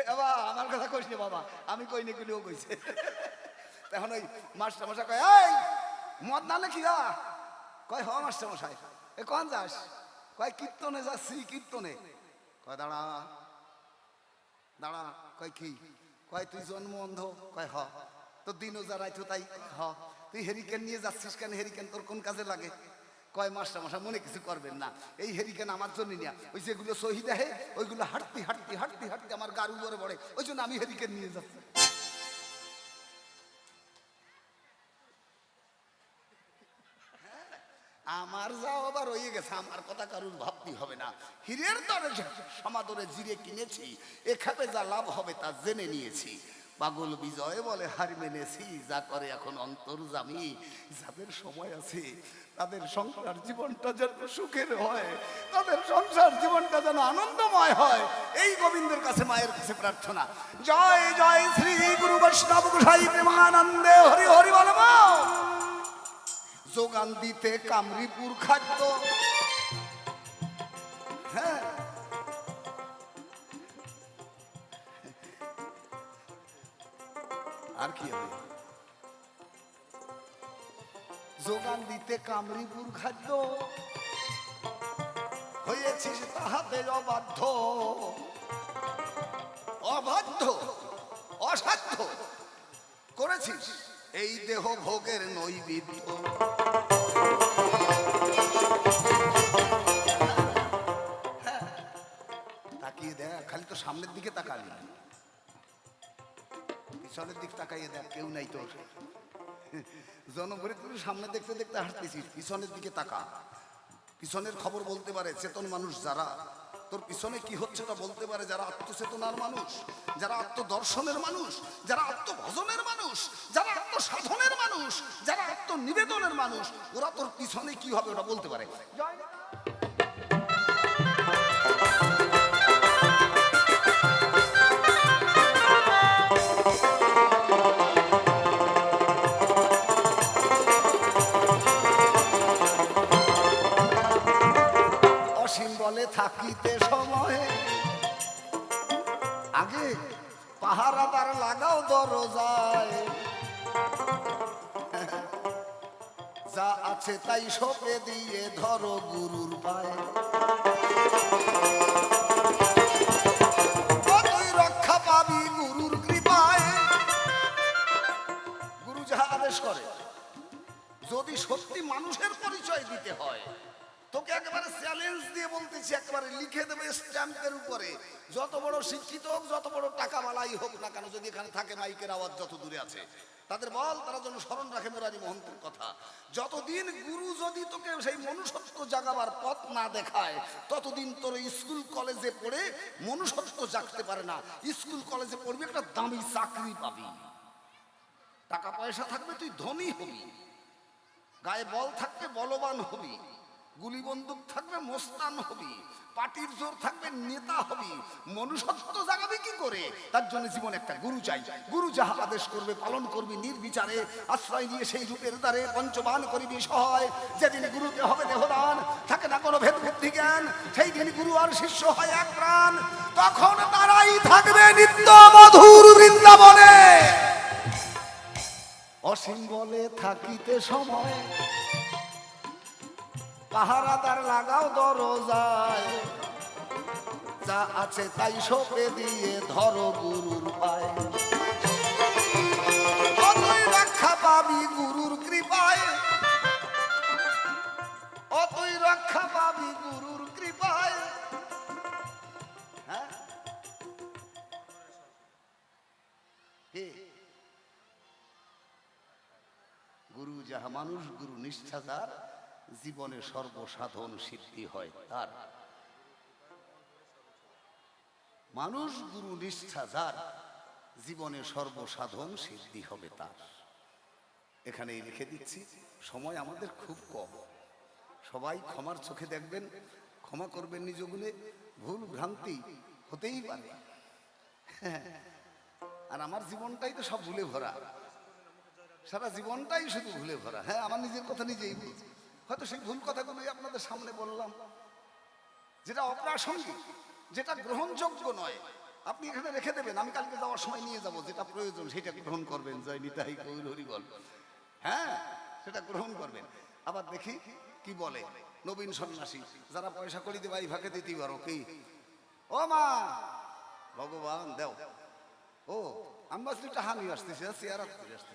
বাবা আমার কথা কইস না বাবা, আমি কই না কিনেও কইছে। এখন ওই মাস্টার মশাই কয়, এই মদ না নাকি? কয় হ মাস্টার মশাই। এ কখন যাস? কয় কীর্তনে যাচ্ছি। কীর্তনে? কয় দাঁড়া দাঁড়া। কয় কি? কয় তুই জন্ম অন্ধ? কয় হ। তো দিনও যা রাইতো তাই? হ। তুই হেরিকেন নিয়ে যাচ্ছিস কেন? হেরিকেন তোর কোন কাজে লাগে? কয় মাস্টার মশাই মনে কিছু করবেন না, এই হেরিকেন আমার জন্য নিয়ে, ওই যেগুলো শহীদ আহে ওইগুলো হাঁটতে হাঁটতে হাঁটতে হাঁটতে আমার গার উপরে পড়ে, ওই জন্য আমি হেরিকেন নিয়ে যাচ্ছি। আমার যাও আবার রয়ে গেছে, আমার কথা কারুর ভাবতেই হবে না। হীরের দরে সমাদরে জিরে কিনেছি, এ খাবে যা লাভ হবে তা জেনে নিয়েছি। পাগল বিজয় বলে হার মেনেছি, যা করে এখন অন্তর্যামী। যাদের সময় আছে তাদের সংসার জীবনটা যেন সুখের হয়, তাদের সংসার জীবনটা যেন আনন্দময় হয়, এই গোবিন্দের কাছে মায়ের কাছে প্রার্থনা। জয় জয় শ্রী গুরু বৈষ্ণব গোসাই প্রেমানন্দে হরি হরি বল। যোগান দিতে কামরিপুর খাদ্য। হ্যাঁ, আর কি হবে? যোগান দিতে কামরিপুর খাদ্য, হয়েছিস তাহাতে অবাধ্য। অবাধ্য অসাধ্য করেছিস এই দেহ ভোগের নৈবেদ্য। তাকিয়ে দেখ, খালি তো সামনের দিকে তাকালি, পিছনের দিক তাকাইয়ে দেখ, কেউ নাই তোর। জনগণের তুই সামনে দেখতে দেখতে হাঁটতেছিস, পিছনের দিকে তাকা। পিছনের খবর বলতে পারে চেতন মানুষ যারা, তোর পিছনে কি হচ্ছে তা বলতে পারে যারা আত্মচেতনার মানুষ, যারা আত্মদর্শনের মানুষ, যারা আত্মভজনের মানুষ, যারা আত্মসাধনের মানুষ, যারা আত্মনিবেদনের মানুষ, ওরা তোর পিছনে কি হবে ওটা বলতে পারে। অসীম বলে থাকিতে সময়, আগে পাহারাদার লাগাও দরজায়। যা আছে তাই সপে দিয়ে ধরো গুরুর পায়ে, তুই রক্ষা পাবি গুরুর কৃপায়। গুরু যাহা আদেশ করে, যদি সত্যি মানুষের পরিচয় দিতে হয়, তোকে একেবারে চ্যালেঞ্জ দিয়ে বলতেছি, একেবারে লিখে দেবে স্ট্যাম্পের উপরে। যত বড় শিক্ষিত হোক, যত বড় টাকাওয়ালাই হোক না কেন, যদি এখানে থাকে মাইকের আওয়াজ যত দূরে আছে, তাদের বল তারা যেন স্মরণ রাখে মুরারি মহন্তের কথা। যতদিন গুরু যদি তোকে সেই মনুষ্যত্ব জাগাবার পথ না দেখায়, ততদিন তোর স্কুল কলেজে পড়ে মনুষ্যত্ব জাগতে পারে না। স্কুল কলেজে পড়বি, একটা দামি চাকরি পাবি, টাকা পয়সা থাকবে, তুই ধনী হবি, গায়ে বল থাকবে, বলবান হবি, গুলি বন্দুক থাকবে মোস্তান হবি, পার্টির জোর থাকবে নেতা হবি, মনুষ্যত্ব জাগাবে কি করে? তার জন্য জীবন একটা গুরু চাই। গুরু যাহা আদেশ করবে পালন করবি নির্বিচারে, আশ্রয় নিয়ে সেই রূপের দ্বারে পঞ্চবান করিবি সহায়। যেদিন গুরুতে হবে দেহদান, থাকে না কোনো ভেদ বুদ্ধি জ্ঞান, সেই দিন গুরু আর শিষ্য হয় এক প্রাণ। তখন তারাই থাকবে নিত্য মধুর বৃন্দাবনে। অসীম বলে থাকিতে সময়, পাহারাদার লাগাও দরজায়, যা আছে তাই সপে দিয়ে ধরো গুরুর পায়। অতই রক্ষা পাবি গুরুর কৃপায়, অতই রক্ষা পাবি গুরুর কৃপায়। হ্যাঁ হে গুরু যাহা মানুষ গুরু নিষ্ঠা যার, জীবনে সর্বসাধন সিদ্ধি হয় তার। মানুষ গুরু নিষ্ঠা যার, জীবনে সর্বসাধন সিদ্ধি হবে তার। এখানেই লিখে দিচ্ছি, সময় আমাদের খুব কম। সবাই ক্ষমার চোখে দেখবেন, ক্ষমা করবেন নিজ গুণে। ভুল ভ্রান্তি হতেই পারে, আর আমার জীবনটাই তো সব ভুলে ভরা, সারা জীবনটাই শুধু ভুলে ভরা। হ্যাঁ, আমার নিজের কথা নিজেই বলছি। হয়তো সেই ভুল কথাগুলোই আপনাদের সামনে বললাম, যেটা অপ্রাসঙ্গিক, যেটা গ্রহণযোগ্য নয়, আপনি এখানে রেখে দেবেন। আমি কালকে যাওয়ার সময় নিয়ে যাব, যেটা প্রয়োজন সেটা গ্রহণ করবেন। জয় নিতাই গৌর হরি বল। হ্যাঁ, সেটা গ্রহণ করবেন। আবার দেখি কি বলে নবীন সন্ন্যাসী, যারা পয়সা করি দেবা এই ভাগে দিতে পারো কি? ও মা ভগবান দেও। ও আমি বাসলি টাহা নিয়ে আসতেছি, চেয়ার আসতেছি।